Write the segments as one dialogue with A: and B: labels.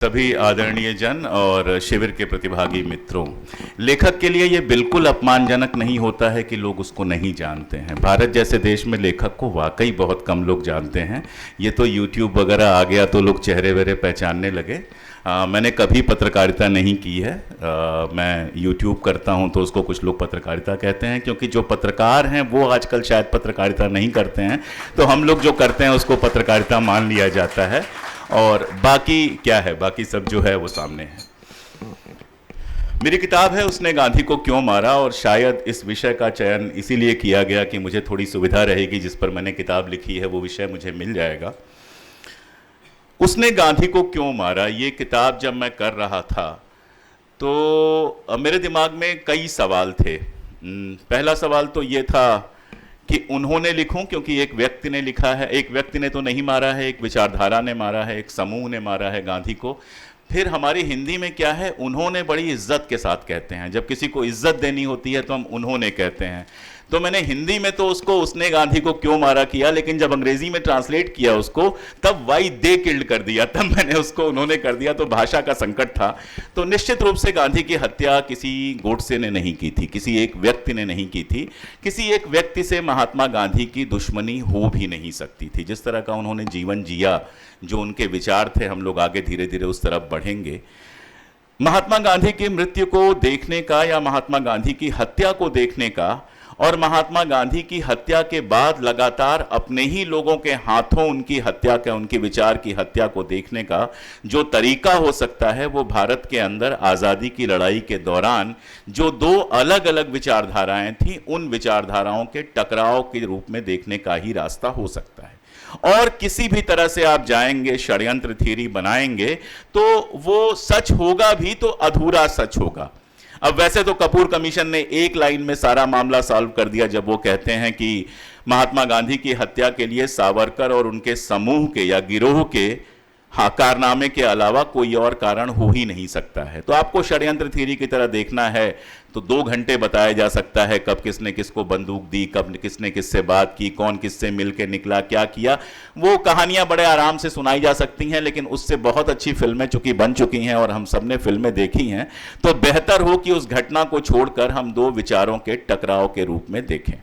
A: सभी आदरणीय जन और शिविर के प्रतिभागी मित्रों, लेखक के लिए ये बिल्कुल अपमानजनक नहीं होता है कि लोग उसको नहीं जानते हैं। भारत जैसे देश में लेखक को वाकई बहुत कम लोग जानते हैं। ये तो यूट्यूब वगैरह आ गया तो लोग चेहरे वेहरे पहचानने लगे। मैंने कभी पत्रकारिता नहीं की है। मैं यूट्यूब करता हूं तो उसको कुछ लोग पत्रकारिता कहते हैं, क्योंकि जो पत्रकार हैं वो आजकल शायद पत्रकारिता नहीं करते हैं, तो हम लोग जो करते हैं उसको पत्रकारिता मान लिया जाता है। और बाकी क्या है, बाकी सब जो है वो सामने है। मेरी किताब है उसने गांधी को क्यों मारा, और शायद इस विषय का चयन इसीलिए किया गया कि मुझे थोड़ी सुविधा रहेगी, जिस पर मैंने किताब लिखी है वो विषय मुझे मिल जाएगा। उसने गांधी को क्यों मारा, ये किताब जब मैं कर रहा था तो मेरे दिमाग में कई सवाल थे। पहला सवाल तो ये था कि उन्होंने लिखूं, क्योंकि एक व्यक्ति ने लिखा है। एक व्यक्ति ने तो नहीं मारा है, एक विचारधारा ने मारा है, एक समूह ने मारा है गांधी को। फिर हमारी हिंदी में क्या है, उन्होंने बड़ी इज्जत के साथ कहते हैं। जब किसी को इज्जत देनी होती है तो हम उन्होंने कहते हैं। तो मैंने हिंदी में तो उसको उसने गांधी को क्यों मारा किया, लेकिन जब अंग्रेजी में ट्रांसलेट किया उसको तब वाई दे किल्ड कर दिया, तब मैंने उसको उन्होंने कर दिया। तो भाषा का संकट था। तो निश्चित रूप से गांधी की हत्या किसी गोडसे ने नहीं की थी, किसी एक व्यक्ति ने नहीं की थी। किसी एक व्यक्ति से महात्मा गांधी की दुश्मनी हो भी नहीं सकती थी। जिस तरह का उन्होंने जीवन जिया, जो उनके विचार थे, हम लोग आगे धीरे धीरे उस तरफ बढ़ेंगे। महात्मा गांधी की मृत्यु को देखने का या महात्मा गांधी की हत्या को देखने का, और महात्मा गांधी की हत्या के बाद लगातार अपने ही लोगों के हाथों उनकी हत्या का, उनके विचार की हत्या को देखने का जो तरीका हो सकता है, वो भारत के अंदर आज़ादी की लड़ाई के दौरान जो दो अलग अलग विचारधाराएं थीं, उन विचारधाराओं के टकराव के रूप में देखने का ही रास्ता हो सकता है। और किसी भी तरह से आप जाएंगे, षड्यंत्र थ्योरी बनाएंगे, तो वो सच होगा भी तो अधूरा सच होगा। अब वैसे तो कपूर कमीशन ने एक लाइन में सारा मामला सॉल्व कर दिया, जब वो कहते हैं कि महात्मा गांधी की हत्या के लिए सावरकर और उनके समूह के या गिरोह के कारनामे के अलावा कोई और कारण हो ही नहीं सकता है। तो आपको षड्यंत्र थ्योरी की तरह देखना है तो 2 घंटे बताया जा सकता है, कब किसने किसको बंदूक दी, कब किसने किससे बात की, कौन किससे मिलके निकला, क्या किया। वो कहानियां बड़े आराम से सुनाई जा सकती हैं, लेकिन उससे बहुत अच्छी फिल्में चूंकि बन चुकी हैं और हम सब ने फिल्में देखी हैं, तो बेहतर हो कि उस घटना को छोड़कर हम 2 विचारों के टकराव के रूप में देखें।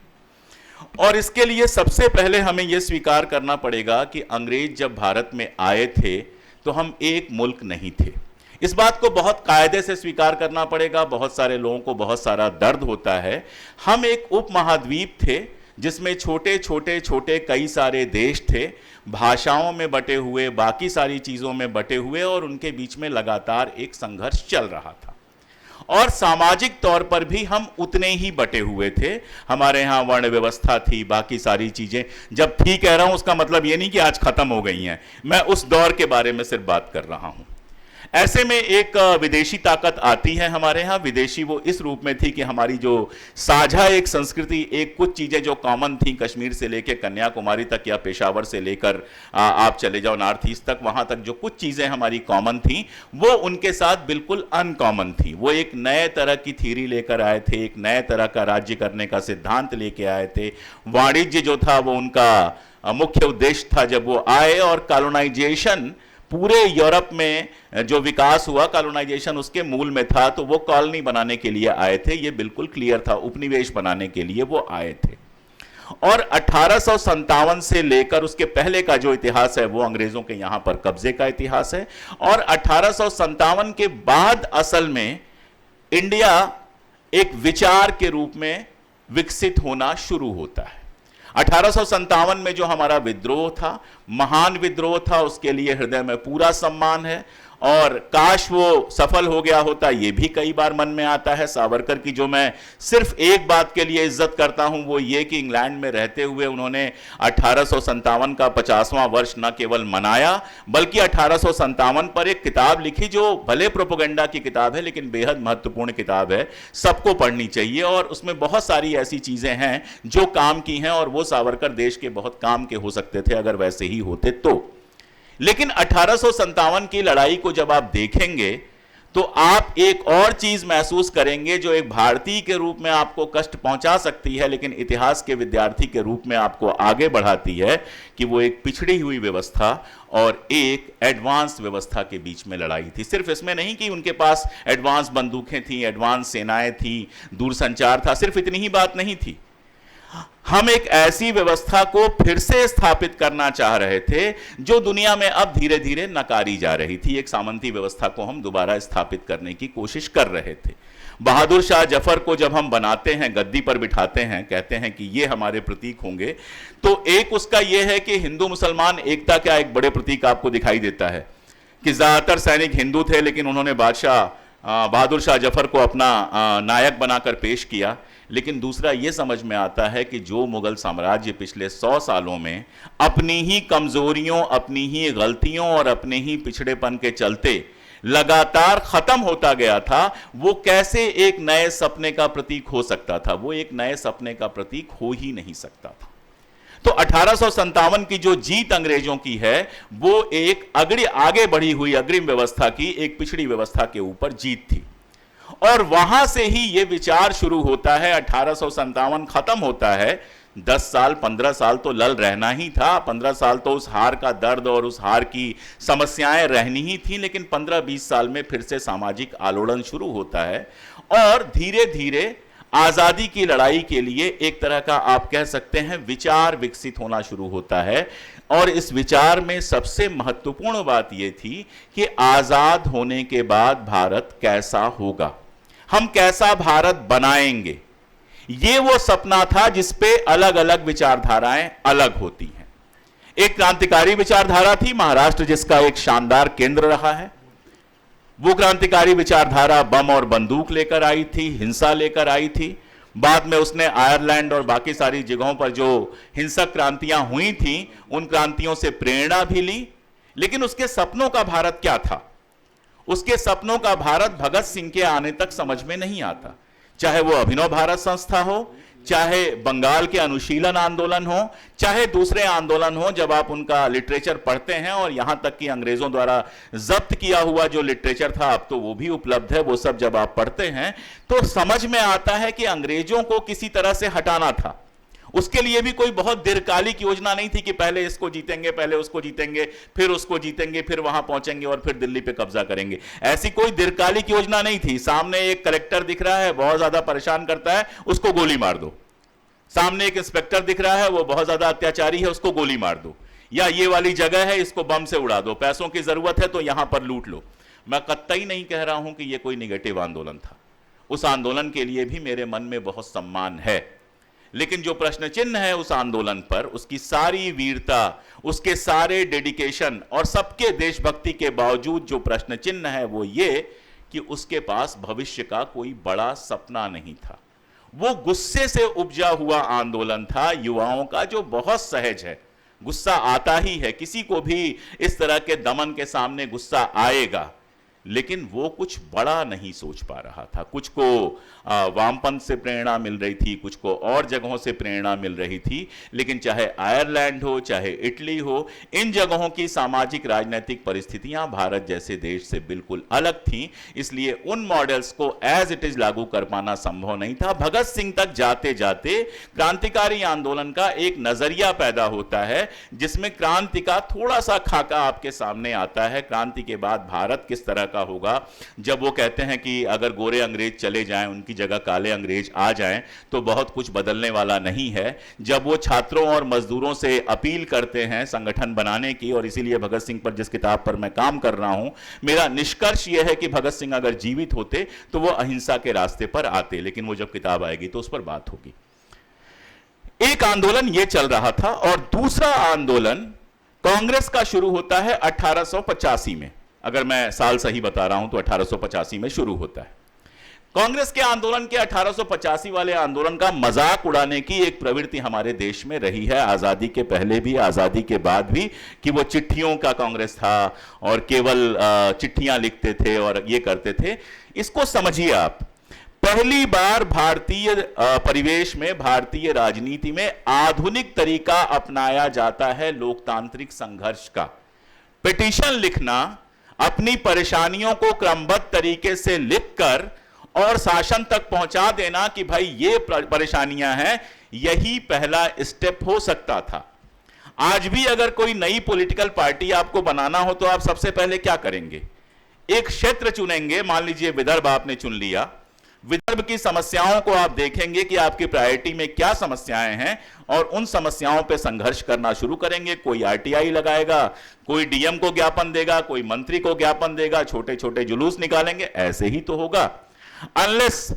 A: और इसके लिए सबसे पहले हमें यह स्वीकार करना पड़ेगा कि अंग्रेज जब भारत में आए थे तो हम एक मुल्क नहीं थे। इस बात को बहुत कायदे से स्वीकार करना पड़ेगा। बहुत सारे लोगों को बहुत सारा दर्द होता है। हम एक उपमहाद्वीप थे जिसमें छोटे छोटे छोटे कई सारे देश थे, भाषाओं में बटे हुए, बाकी सारी चीज़ों में बटे हुए, और उनके बीच में लगातार एक संघर्ष चल रहा था। और सामाजिक तौर पर भी हम उतने ही बटे हुए थे। हमारे यहाँ वर्ण व्यवस्था थी, बाकी सारी चीज़ें। जब थी कह रहा हूँ उसका मतलब ये नहीं कि आज खत्म हो गई हैं, मैं उस दौर के बारे में सिर्फ बात कर रहा हूँ। ऐसे में एक विदेशी ताकत आती है हमारे यहाँ। विदेशी वो इस रूप में थी कि हमारी जो साझा एक संस्कृति, एक कुछ चीज़ें जो कॉमन थी, कश्मीर से लेकर कन्याकुमारी तक या पेशावर से लेकर आप चले जाओ नॉर्थ ईस्ट तक, वहाँ तक जो कुछ चीज़ें हमारी कॉमन थी वो उनके साथ बिल्कुल अनकॉमन थी। वो एक नए तरह की थ्योरी लेकर आए थे, एक नए तरह का राज्य करने का सिद्धांत लेके आए थे। वाणिज्य जो था वो उनका मुख्य उद्देश्य था जब वो आए। और कॉलोनाइजेशन, पूरे यूरोप में जो विकास हुआ, कॉलोनाइजेशन उसके मूल में था। तो वो कॉलोनी बनाने के लिए आए थे, ये बिल्कुल क्लियर था। उपनिवेश बनाने के लिए वो आए थे। और 1857 से लेकर उसके पहले का जो इतिहास है वो अंग्रेजों के यहां पर कब्जे का इतिहास है। और 1857 के बाद असल में इंडिया एक विचार के रूप में विकसित होना शुरू होता है। 1857 में जो हमारा विद्रोह था, महान विद्रोह था, उसके लिए हृदय में पूरा सम्मान है। और काश वो सफल हो गया होता, ये भी कई बार मन में आता है। सावरकर की जो मैं सिर्फ एक बात के लिए इज्जत करता हूं वो ये कि इंग्लैंड में रहते हुए उन्होंने 1857 का 50वां वर्ष न केवल मनाया, बल्कि 1857 पर एक किताब लिखी जो भले प्रोपेगेंडा की किताब है लेकिन बेहद महत्वपूर्ण किताब है, सबको पढ़नी चाहिए। और उसमें बहुत सारी ऐसी चीजें हैं जो काम की हैं, और वो सावरकर देश के बहुत काम के हो सकते थे अगर वैसे ही होते तो। लेकिन 1857 की लड़ाई को जब आप देखेंगे तो आप एक और चीज महसूस करेंगे जो एक भारतीय के रूप में आपको कष्ट पहुंचा सकती है, लेकिन इतिहास के विद्यार्थी के रूप में आपको आगे बढ़ाती है, कि वो एक पिछड़ी हुई व्यवस्था और एक एडवांस व्यवस्था के बीच में लड़ाई थी। सिर्फ इसमें नहीं कि उनके पास एडवांस बंदूकें थी, एडवांस सेनाएं थी, दूरसंचार था, सिर्फ इतनी ही बात नहीं थी। हम एक ऐसी व्यवस्था को फिर से स्थापित करना चाह रहे थे जो दुनिया में अब धीरे धीरे नकारी जा रही थी। एक सामंती व्यवस्था को हम दोबारा स्थापित करने की कोशिश कर रहे थे। बहादुर शाह जफर को जब हम बनाते हैं, गद्दी पर बिठाते हैं, कहते हैं कि ये हमारे प्रतीक होंगे, तो एक उसका यह है कि हिंदू मुसलमान एकता का एक बड़े प्रतीक आपको दिखाई देता है कि ज्यादातर सैनिक हिंदू थे, लेकिन उन्होंने बहादुर शाह जफर को अपना नायक बनाकर पेश किया। लेकिन दूसरा यह समझ में आता है कि जो मुगल साम्राज्य पिछले 100 सालों में अपनी ही कमजोरियों, अपनी ही गलतियों और अपने ही पिछड़ेपन के चलते लगातार खत्म होता गया था, वो कैसे एक नए सपने का प्रतीक हो सकता था? वो एक नए सपने का प्रतीक हो ही नहीं सकता था। तो 1857 की जो जीत अंग्रेजों की है, वो एक आगे बढ़ी हुई अग्रिम व्यवस्था की, एक पिछड़ी व्यवस्था के ऊपर जीत थी। और वहां से ही यह विचार शुरू होता है। 1857 खत्म होता है, 10 साल 15 साल तो लल रहना ही था, 15 साल तो उस हार का दर्द और उस हार की समस्याएं रहनी ही थी, लेकिन 15-20 साल में फिर से सामाजिक आलोड़न शुरू होता है और धीरे धीरे आजादी की लड़ाई के लिए एक तरह का आप कह सकते हैं विचार विकसित होना शुरू होता है। और इस विचार में सबसे महत्वपूर्ण बात यह थी कि आजाद होने के बाद भारत कैसा होगा, हम कैसा भारत बनाएंगे। यह वो सपना था जिसपे अलग अलग विचारधाराएं अलग होती हैं। एक क्रांतिकारी विचारधारा थी, महाराष्ट्र जिसका एक शानदार केंद्र रहा है। वो क्रांतिकारी विचारधारा बम और बंदूक लेकर आई थी, हिंसा लेकर आई थी। बाद में उसने आयरलैंड और बाकी सारी जगहों पर जो हिंसक क्रांतियां हुई थीं, उन क्रांतियों से प्रेरणा भी ली। लेकिन उसके सपनों का भारत क्या था? उसके सपनों का भारत भगत सिंह के आने तक समझ में नहीं आता। चाहे वो अभिनव भारत संस्था हो, चाहे बंगाल के अनुशीलन आंदोलन हो, चाहे दूसरे आंदोलन हो, जब आप उनका लिटरेचर पढ़ते हैं, और यहां तक कि अंग्रेजों द्वारा जब्त किया हुआ जो लिटरेचर था, अब तो वो भी उपलब्ध है, वो सब जब आप पढ़ते हैं तो समझ में आता है कि अंग्रेजों को किसी तरह से हटाना था। उसके लिए भी कोई बहुत दीर्घकालिक योजना नहीं थी कि पहले इसको जीतेंगे, पहले उसको जीतेंगे, फिर उसको जीतेंगे, फिर वहां पहुंचेंगे और फिर दिल्ली पे कब्जा करेंगे। ऐसी कोई दीर्घकालिक योजना नहीं थी। सामने एक कलेक्टर दिख रहा है, बहुत ज्यादा परेशान करता है, उसको गोली मार दो। सामने एक इंस्पेक्टर दिख रहा है, वो बहुत ज्यादा अत्याचारी है, उसको गोली मार दो। या ये वाली जगह है, इसको बम से उड़ा दो, पैसों की जरूरत है तो यहां पर लूट लो। मैं कतई नहीं कह रहा हूं कि यह कोई निगेटिव आंदोलन था। उस आंदोलन के लिए भी मेरे मन में बहुत सम्मान है, लेकिन जो प्रश्न चिन्ह है उस आंदोलन पर, उसकी सारी वीरता, उसके सारे डेडिकेशन और सबके देशभक्ति के बावजूद जो प्रश्न चिन्ह है वो ये कि उसके पास भविष्य का कोई बड़ा सपना नहीं था। वो गुस्से से उपजा हुआ आंदोलन था युवाओं का, जो बहुत सहज है। गुस्सा आता ही है, किसी को भी इस तरह के दमन के सामने गुस्सा आएगा, लेकिन वो कुछ बड़ा नहीं सोच पा रहा था। कुछ को वामपंथ से प्रेरणा मिल रही थी, कुछ को और जगहों से प्रेरणा मिल रही थी, लेकिन चाहे आयरलैंड हो, चाहे इटली हो, इन जगहों की सामाजिक राजनीतिक परिस्थितियां भारत जैसे देश से बिल्कुल अलग थीं। इसलिए उन मॉडल्स को एज इट इज लागू कर पाना संभव नहीं था। भगत सिंह तक जाते जाते क्रांतिकारी आंदोलन का एक नजरिया पैदा होता है, जिसमें क्रांति का थोड़ा सा खाका आपके सामने आता है। क्रांति के बाद भारत किस तरह का होगा, जब वो कहते हैं कि अगर गोरे अंग्रेज चले जाएं, उनकी जगह काले अंग्रेज आ जाएं, तो बहुत कुछ बदलने वाला नहीं है। जब वो छात्रों और मजदूरों से अपील करते हैं संगठन बनाने की, और इसीलिए भगत सिंह पर जिस किताब पर मैं काम कर रहा हूं, मेरा निष्कर्ष यह है कि भगत सिंह अगर जीवित होते तो वो अहिंसा के रास्ते पर आते, लेकिन वो जब किताब आएगी तो उस पर बात होगी। एक आंदोलन ये चल रहा था, और दूसरा आंदोलन कांग्रेस का शुरू होता है 1885 में। अगर मैं साल सही बता रहा हूं तो 1885 में शुरू होता है। कांग्रेस के आंदोलन के 1885 वाले आंदोलन का मजाक उड़ाने की एक प्रवृत्ति हमारे देश में रही है, आजादी के पहले भी, आजादी के बाद भी, कि वो चिट्ठियों का कांग्रेस था और केवल चिट्ठियां लिखते थे और ये करते थे। इसको समझिए आप, पहली बार भारतीय परिवेश में, भारतीय राजनीति में आधुनिक तरीका अपनाया जाता है लोकतांत्रिक संघर्ष का। पिटीशन लिखना अपनी परेशानियों को क्रमबद्ध तरीके से लिखकर और शासन तक पहुंचा देना कि भाई ये परेशानियां हैं, यही पहला स्टेप हो सकता था। आज भी अगर कोई नई पॉलिटिकल पार्टी आपको बनाना हो तो आप सबसे पहले क्या करेंगे? एक क्षेत्र चुनेंगे, मान लीजिए विदर्भ आपने चुन लिया। विदर्भ की समस्याओं को आप देखेंगे कि आपकी प्रायोरिटी में क्या समस्याएं हैं और उन समस्याओं पे संघर्ष करना शुरू करेंगे। कोई आरटीआई लगाएगा, कोई डीएम को ज्ञापन देगा, कोई मंत्री को ज्ञापन देगा, छोटे छोटे जुलूस निकालेंगे। ऐसे ही तो होगा, अनलेस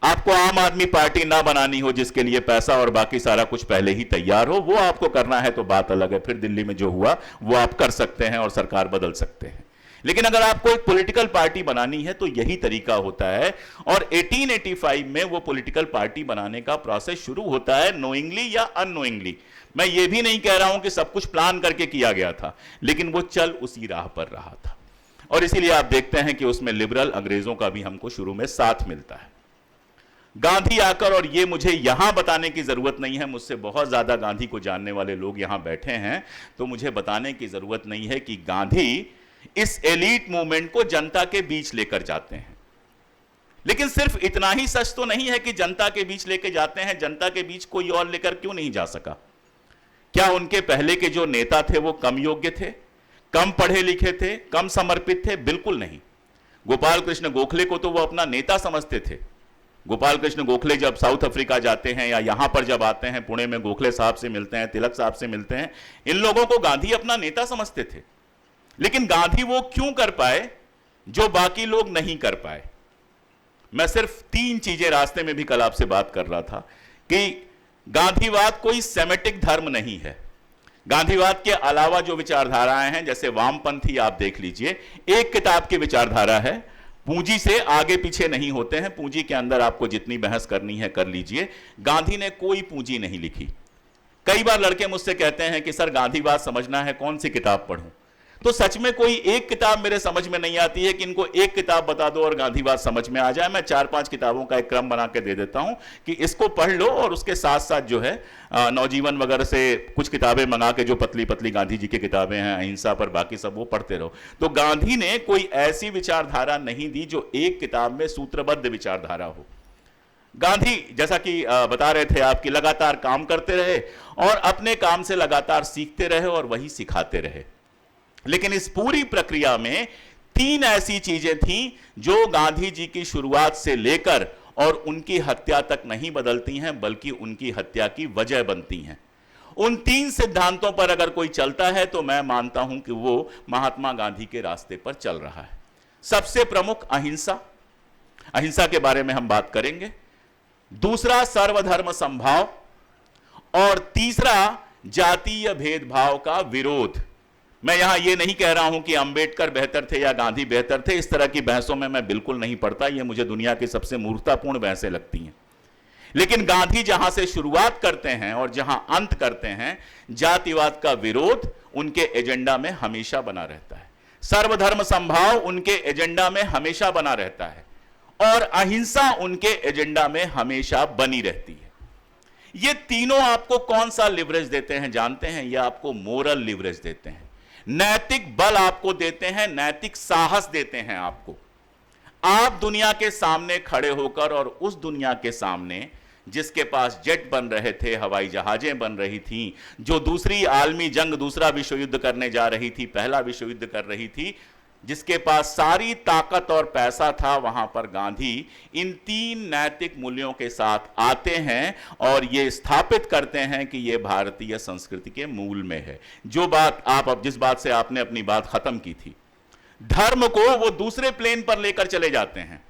A: आपको आम आदमी पार्टी ना बनानी हो जिसके लिए पैसा और बाकी सारा कुछ पहले ही तैयार हो। वो आपको करना है तो बात अलग है, फिर दिल्ली में जो हुआ वो आप कर सकते हैं और सरकार बदल सकते हैं। लेकिन अगर आपको एक पॉलिटिकल पार्टी बनानी है तो यही तरीका होता है। और 1885 में वो पॉलिटिकल पार्टी बनाने का प्रोसेस शुरू होता है, नोइंगली या अननोइंगली। मैं ये भी नहीं कह रहा हूं कि सब कुछ प्लान करके किया गया था, लेकिन वो चल उसी राह पर रहा था। और इसीलिए आप देखते हैं कि उसमें लिबरल अंग्रेजों का भी हमको शुरू में साथ मिलता है। गांधी आकर, और ये मुझे यहां बताने की जरूरत नहीं है, मुझसे बहुत ज्यादा गांधी को जानने वाले लोग यहां बैठे हैं, तो मुझे बताने की जरूरत नहीं है कि गांधी इस एलीट मूवमेंट को जनता के बीच लेकर जाते हैं। लेकिन सिर्फ इतना ही सच तो नहीं है कि जनता के बीच लेकर जाते हैं, जनता के बीच कोई और लेकर क्यों नहीं जा सका? क्या उनके पहले के जो नेता थे वो कम योग्य थे, कम पढ़े लिखे थे, कम समर्पित थे? बिल्कुल नहीं। गोपाल कृष्ण गोखले को तो वो अपना नेता समझते थे। गोपाल कृष्ण गोखले जब साउथ अफ्रीका जाते हैं या यहां पर जब आते हैं, पुणे में गोखले साहब से मिलते हैं, तिलक साहब से मिलते हैं, इन लोगों को गांधी अपना नेता समझते थे। लेकिन गांधी वो क्यों कर पाए जो बाकी लोग नहीं कर पाए? मैं सिर्फ 3 चीजें, रास्ते में भी कल आपसे बात कर रहा था कि गांधीवाद कोई सेमेटिक धर्म नहीं है। गांधीवाद के अलावा जो विचारधाराएं हैं, जैसे वामपंथी आप देख लीजिए, एक किताब की विचारधारा है, पूंजी से आगे पीछे नहीं होते हैं, पूंजी के अंदर आपको जितनी बहस करनी है कर लीजिए। गांधी ने कोई पूंजी नहीं लिखी। कई बार लड़के मुझसे कहते हैं कि सर गांधीवाद समझना है, कौन सी किताब पढ़ूं? तो सच में कोई एक किताब मेरे समझ में नहीं आती है कि इनको एक किताब बता दो और गांधीवाद समझ में आ जाए। मैं 4-5 किताबों का एक क्रम बना के दे देता हूं कि इसको पढ़ लो और उसके साथ साथ जो है नवजीवन वगैरह से कुछ किताबें मंगा के, जो पतली पतली गांधी जी की किताबें हैं अहिंसा पर, बाकी सब वो पढ़ते रहो। तो गांधी ने कोई ऐसी विचारधारा नहीं दी जो एक किताब में सूत्रबद्ध विचारधारा हो। गांधी, जैसा कि बता रहे थे आपकी, लगातार काम करते रहे और अपने काम से लगातार सीखते रहे और वही सिखाते रहे। लेकिन इस पूरी प्रक्रिया में 3 ऐसी चीजें थीं जो गांधी जी की शुरुआत से लेकर और उनकी हत्या तक नहीं बदलती हैं, बल्कि उनकी हत्या की वजह बनती हैं। उन 3 सिद्धांतों पर अगर कोई चलता है तो मैं मानता हूं कि वो महात्मा गांधी के रास्ते पर चल रहा है। सबसे प्रमुख अहिंसा, अहिंसा के बारे में हम बात करेंगे। दूसरा सर्वधर्म समभाव, और तीसरा जातीय भेदभाव का विरोध। मैं यहां यह नहीं कह रहा हूं कि अंबेडकर बेहतर थे या गांधी बेहतर थे, इस तरह की बहसों में मैं बिल्कुल नहीं पड़ता। यह मुझे दुनिया की सबसे मूर्खतापूर्ण बहसें लगती हैं। लेकिन गांधी जहां से शुरुआत करते हैं और जहां अंत करते हैं, जातिवाद का विरोध उनके एजेंडा में हमेशा बना रहता है, सर्वधर्म समभाव उनके एजेंडा में हमेशा बना रहता है, और अहिंसा उनके एजेंडा में हमेशा बनी रहती है। ये तीनों आपको कौन सा लिवरेज देते हैं जानते हैं? ये आपको मोरल लिवरेज देते हैं, नैतिक बल आपको देते हैं, नैतिक साहस देते हैं आपको। आप दुनिया के सामने खड़े होकर, और उस दुनिया के सामने जिसके पास जेट बन रहे थे, हवाई जहाजें बन रही थीं, जो दूसरी आलमी जंग, दूसरा विश्व युद्ध करने जा रही थी, पहला विश्व युद्ध कर रही थी, जिसके पास सारी ताकत और पैसा था, वहां पर गांधी इन 3 नैतिक मूल्यों के साथ आते हैं और ये स्थापित करते हैं कि ये भारतीय संस्कृति के मूल में है। जो बात आप, अब जिस बात से आपने अपनी बात खत्म की थी, धर्म को वो दूसरे प्लेन पर लेकर चले जाते हैं।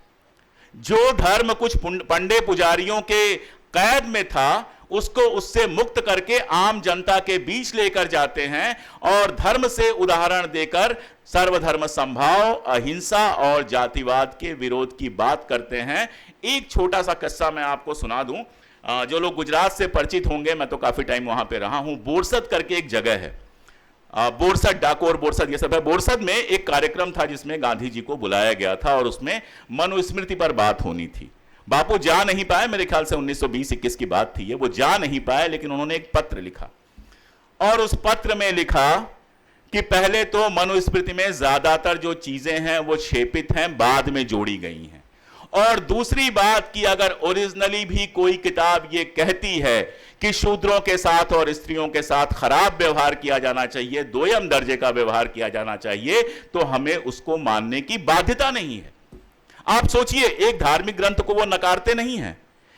A: जो धर्म कुछ पंडे पुजारियों के कैद में था, उसको उससे मुक्त करके आम जनता के बीच लेकर जाते हैं और धर्म से उदाहरण देकर सर्वधर्म समभाव, अहिंसा और जातिवाद के विरोध की बात करते हैं। एक छोटा सा किस्सा मैं आपको सुना दूं। जो लोग गुजरात से परिचित होंगे, मैं तो काफी टाइम वहां पे रहा हूं, बोरसद करके एक जगह है, बोरसद, डाकोर बोरसद, ये सब है। बोरसद में एक कार्यक्रम था जिसमें गांधी जी को बुलाया गया था और उसमें मनुस्मृति पर बात होनी थी। बापू जा नहीं पाए, मेरे ख्याल से 1920-21 की बात थी ये, वो जा नहीं पाए, लेकिन उन्होंने एक पत्र लिखा और उस पत्र में लिखा कि पहले तो मनुस्मृति में ज्यादातर जो चीजें हैं वो क्षेपित हैं, बाद में जोड़ी गई हैं। और दूसरी बात कि अगर ओरिजिनली भी कोई किताब ये कहती है कि शूद्रों के साथ और स्त्रियों के साथ खराब व्यवहार किया जाना चाहिए, दोयम दर्जे का व्यवहार किया जाना चाहिए, तो हमें उसको मानने की बाध्यता नहीं है। आप सोचिए, एक धार्मिक ग्रंथ को वो नकारते नहीं है,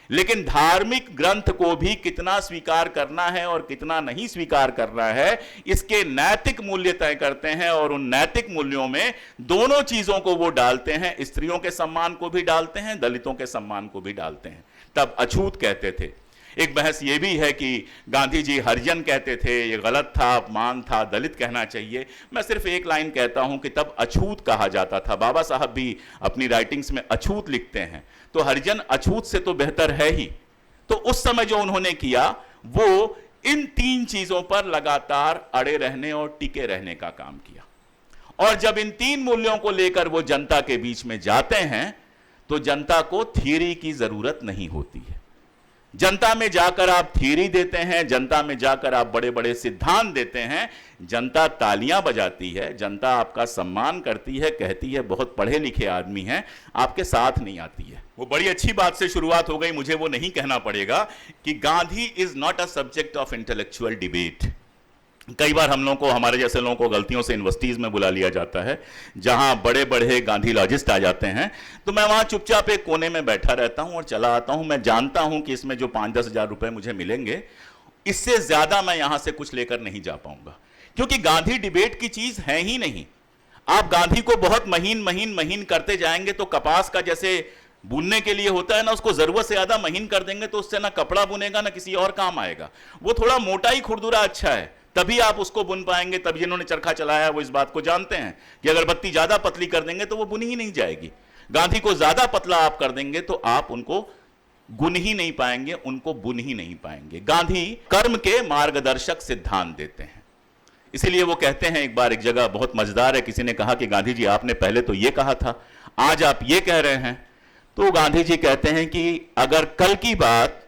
A: लेकिन धार्मिक ग्रंथ को भी कितना स्वीकार करना है और कितना नहीं स्वीकार करना है, इसके नैतिक मूल्य तय करते हैं। और उन नैतिक मूल्यों में दोनों चीजों को वो डालते हैं, स्त्रियों के सम्मान को भी डालते हैं, दलितों के सम्मान को भी डालते हैं। तब अछूत कहते थे। एक बहस ये भी है कि गांधी जी हरिजन कहते थे, ये गलत था, अपमान था, दलित कहना चाहिए। मैं सिर्फ एक लाइन कहता हूं कि तब अछूत कहा जाता था। बाबा साहब भी अपनी राइटिंग्स में अछूत लिखते हैं, तो हरिजन अछूत से तो बेहतर है ही। तो उस समय जो उन्होंने किया वो इन तीन चीजों पर लगातार अड़े रहने और टिके रहने का काम किया। और जब इन तीन मूल्यों को लेकर वो जनता के बीच में जाते हैं तो जनता को थियरी की जरूरत नहीं होती है। जनता में जाकर आप थियरी देते हैं, जनता में जाकर आप बड़े बड़े सिद्धांत देते हैं, जनता तालियां बजाती है, जनता आपका सम्मान करती है, कहती है बहुत पढ़े लिखे आदमी हैं, आपके साथ नहीं आती है। वो बड़ी अच्छी बात से शुरुआत हो गई, मुझे वो नहीं कहना पड़ेगा कि Gandhi is not a subject of intellectual debate. कई बार हम लोगों को, हमारे जैसे लोगों को गलतियों से यूनिवर्सिटीज में बुला लिया जाता है जहां बड़े बड़े गांधीलॉजिस्ट आ जाते हैं, तो मैं वहां चुपचाप एक कोने में बैठा रहता हूं और चला आता हूं। मैं जानता हूं कि इसमें जो 5-10 हजार रुपए मुझे मिलेंगे, इससे ज्यादा मैं यहां से कुछ लेकर नहीं जा पाऊंगा, क्योंकि गांधी डिबेट की चीज है ही नहीं। आप गांधी को बहुत महीन महीन महीन करते जाएंगे तो कपास का जैसे बुनने के लिए होता है ना, उसको जरूरत से ज्यादा महीन कर देंगे तो उससे ना कपड़ा बुनेगा ना किसी और काम आएगा। वो थोड़ा मोटा ही खुरदुरा अच्छा है, तभी आप उसको बुन पाएंगे। तभी जिन्होंने चरखा चलाया वो इस बात को जानते हैं कि अगर बत्ती ज्यादा पतली कर देंगे तो वो बुनी ही नहीं जाएगी। गांधी को ज्यादा पतला आप कर देंगे तो आप उनको गुन ही नहीं पाएंगे, उनको बुन ही नहीं पाएंगे। गांधी कर्म के मार्गदर्शक सिद्धांत देते हैं। इसीलिए वो कहते हैं, एक बार एक जगह बहुत मजेदार है, किसी ने कहा कि गांधी जी आपने पहले तो ये कहा था, आज आप ये कह रहे हैं। तो गांधी जी कहते हैं कि अगर कल की बात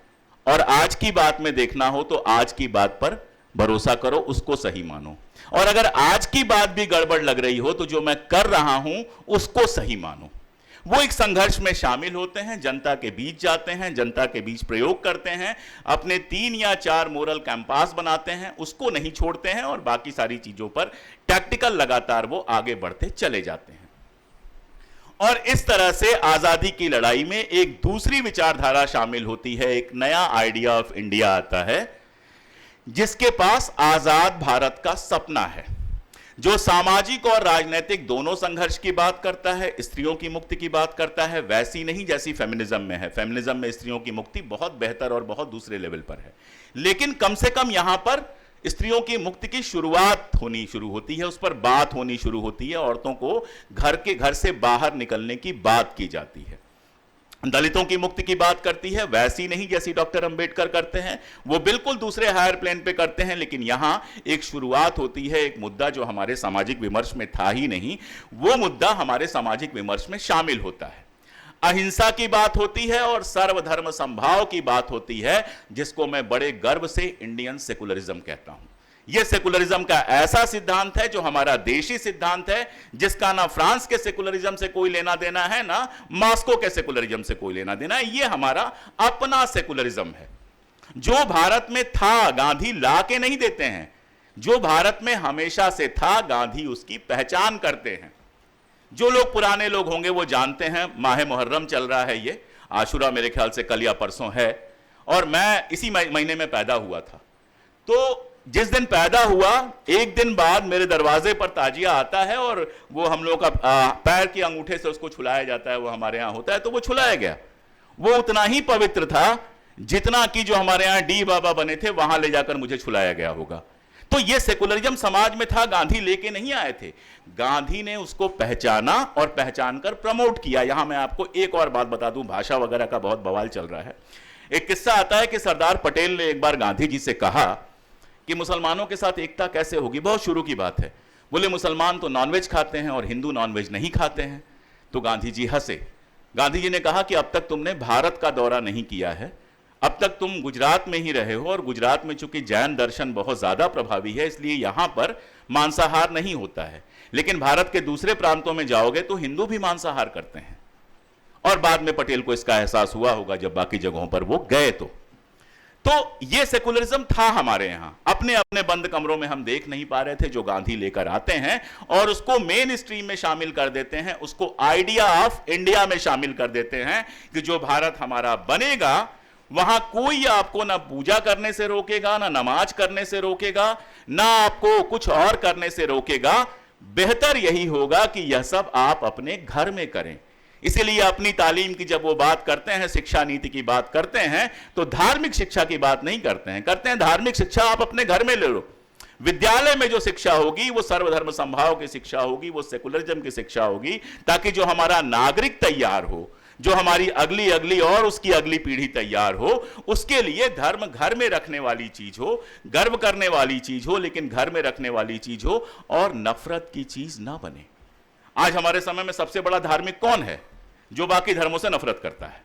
A: और आज की बात में देखना हो तो आज की बात पर भरोसा करो, उसको सही मानो, और अगर आज की बात भी गड़बड़ लग रही हो तो जो मैं कर रहा हूं उसको सही मानो। वो एक संघर्ष में शामिल होते हैं, जनता के बीच जाते हैं, जनता के बीच प्रयोग करते हैं, अपने 3 या 4 मोरल कैंपास बनाते हैं, उसको नहीं छोड़ते हैं, और बाकी सारी चीजों पर टैक्टिकल लगातार वो आगे बढ़ते चले जाते हैं। और इस तरह से आजादी की लड़ाई में एक दूसरी विचारधारा शामिल होती है, एक नया आइडिया ऑफ इंडिया आता है, जिसके पास आजाद भारत का सपना है, जो सामाजिक और राजनीतिक दोनों संघर्ष की बात करता है, स्त्रियों की मुक्ति की बात करता है, वैसी नहीं जैसी फेमिनिज्म में है। फेमिनिज्म में स्त्रियों की मुक्ति बहुत बेहतर और बहुत दूसरे लेवल पर है, लेकिन कम से कम यहां पर स्त्रियों की मुक्ति की शुरुआत होनी शुरू होती है, उस पर बात होनी शुरू होती है, औरतों को घर से बाहर निकलने की बात की जाती है। दलितों की मुक्ति की बात करती है, वैसी नहीं जैसी डॉक्टर अंबेडकर करते हैं, वो बिल्कुल दूसरे हायर प्लेन पे करते हैं, लेकिन यहां एक शुरुआत होती है, एक मुद्दा जो हमारे सामाजिक विमर्श में था ही नहीं, वो मुद्दा हमारे सामाजिक विमर्श में शामिल होता है। अहिंसा की बात होती है और सर्वधर्म संभाव की बात होती है, जिसको मैं बड़े गर्व से इंडियन सेकुलरिज्म कहता हूं। यह सेकुलरिज्म का ऐसा सिद्धांत है जो हमारा देशी सिद्धांत है, जिसका ना फ्रांस के सेकुलरिज्म से कोई लेना देना है, ना मॉस्को के सेकुलरिज्म से कोई लेना देना है। यह हमारा अपना सेकुलरिज्म है, जो भारत में था, गांधी ला के नहीं देते हैं, जो भारत में हमेशा से था, गांधी उसकी पहचान करते हैं। जो लोग पुराने लोग होंगे वो जानते हैं, माह मुहर्रम चल रहा है, ये आशुरा मेरे ख्याल से कल या परसों है, और मैं इसी महीने में पैदा हुआ था। तो जिस दिन पैदा हुआ, एक दिन बाद मेरे दरवाजे पर ताजिया आता है, और वो हम लोग का पैर के अंगूठे से उसको छुलाया जाता है, वो हमारे यहां होता है, तो वो छुलाया गया। वो उतना ही पवित्र था जितना कि जो हमारे यहां डी बाबा बने थे वहां ले जाकर मुझे छुलाया गया होगा। तो ये सेकुलरिज्म समाज में था, गांधी लेके नहीं आए थे, गांधी ने उसको पहचाना और पहचान कर प्रमोट किया। यहां मैं आपको एक और बात बता दूं, भाषा वगैरह का बहुत बवाल चल रहा है। एक किस्सा आता है कि सरदार पटेल ने एक बार गांधी जी से कहा कि मुसलमानों के साथ एकता कैसे होगी, बहुत शुरू की बात है। बोले मुसलमान तो नॉनवेज खाते हैं और हिंदू नॉनवेज नहीं खाते हैं। तो गांधी जी हंसे। गांधी जी ने कहा कि अब तक तुमने भारत का दौरा नहीं किया है, अब तक तुम गुजरात में ही रहे हो, और गुजरात में चूंकि जैन दर्शन बहुत ज्यादा प्रभावी है, इसलिए यहां पर मांसाहार नहीं होता है। लेकिन भारत के दूसरे प्रांतों में जाओगे तो हिंदू भी मांसाहार करते हैं, और बाद में पटेल को इसका एहसास हुआ होगा जब बाकी जगहों पर वो गए। तो ये सेकुलरिज्म था हमारे यहां, अपने अपने बंद कमरों में हम देख नहीं पा रहे थे, जो गांधी लेकर आते हैं और उसको मेन स्ट्रीम में शामिल कर देते हैं, उसको आइडिया ऑफ इंडिया में शामिल कर देते हैं कि जो भारत हमारा बनेगा वहां कोई आपको ना पूजा करने से रोकेगा, ना नमाज करने से रोकेगा, ना आपको कुछ और करने से रोकेगा। बेहतर यही होगा कि यह सब आप अपने घर में करें। इसीलिए अपनी तालीम की जब वो बात करते हैं, शिक्षा नीति की बात करते हैं, तो धार्मिक शिक्षा की बात नहीं करते हैं। कहते हैं धार्मिक शिक्षा आप अपने घर में ले लो। विद्यालय में जो शिक्षा होगी वो सर्वधर्म संभाव की शिक्षा होगी, वो सेकुलरिज्म की शिक्षा होगी, ताकि जो हमारा नागरिक तैयार हो, जो हमारी अगली अगली और उसकी अगली पीढ़ी तैयार हो, उसके लिए धर्म घर में रखने वाली चीज हो, गर्व करने वाली चीज हो, लेकिन घर में रखने वाली चीज हो और नफरत की चीज ना बने। आज हमारे समय में सबसे बड़ा धार्मिक कौन है? जो बाकी धर्मों से नफरत करता है,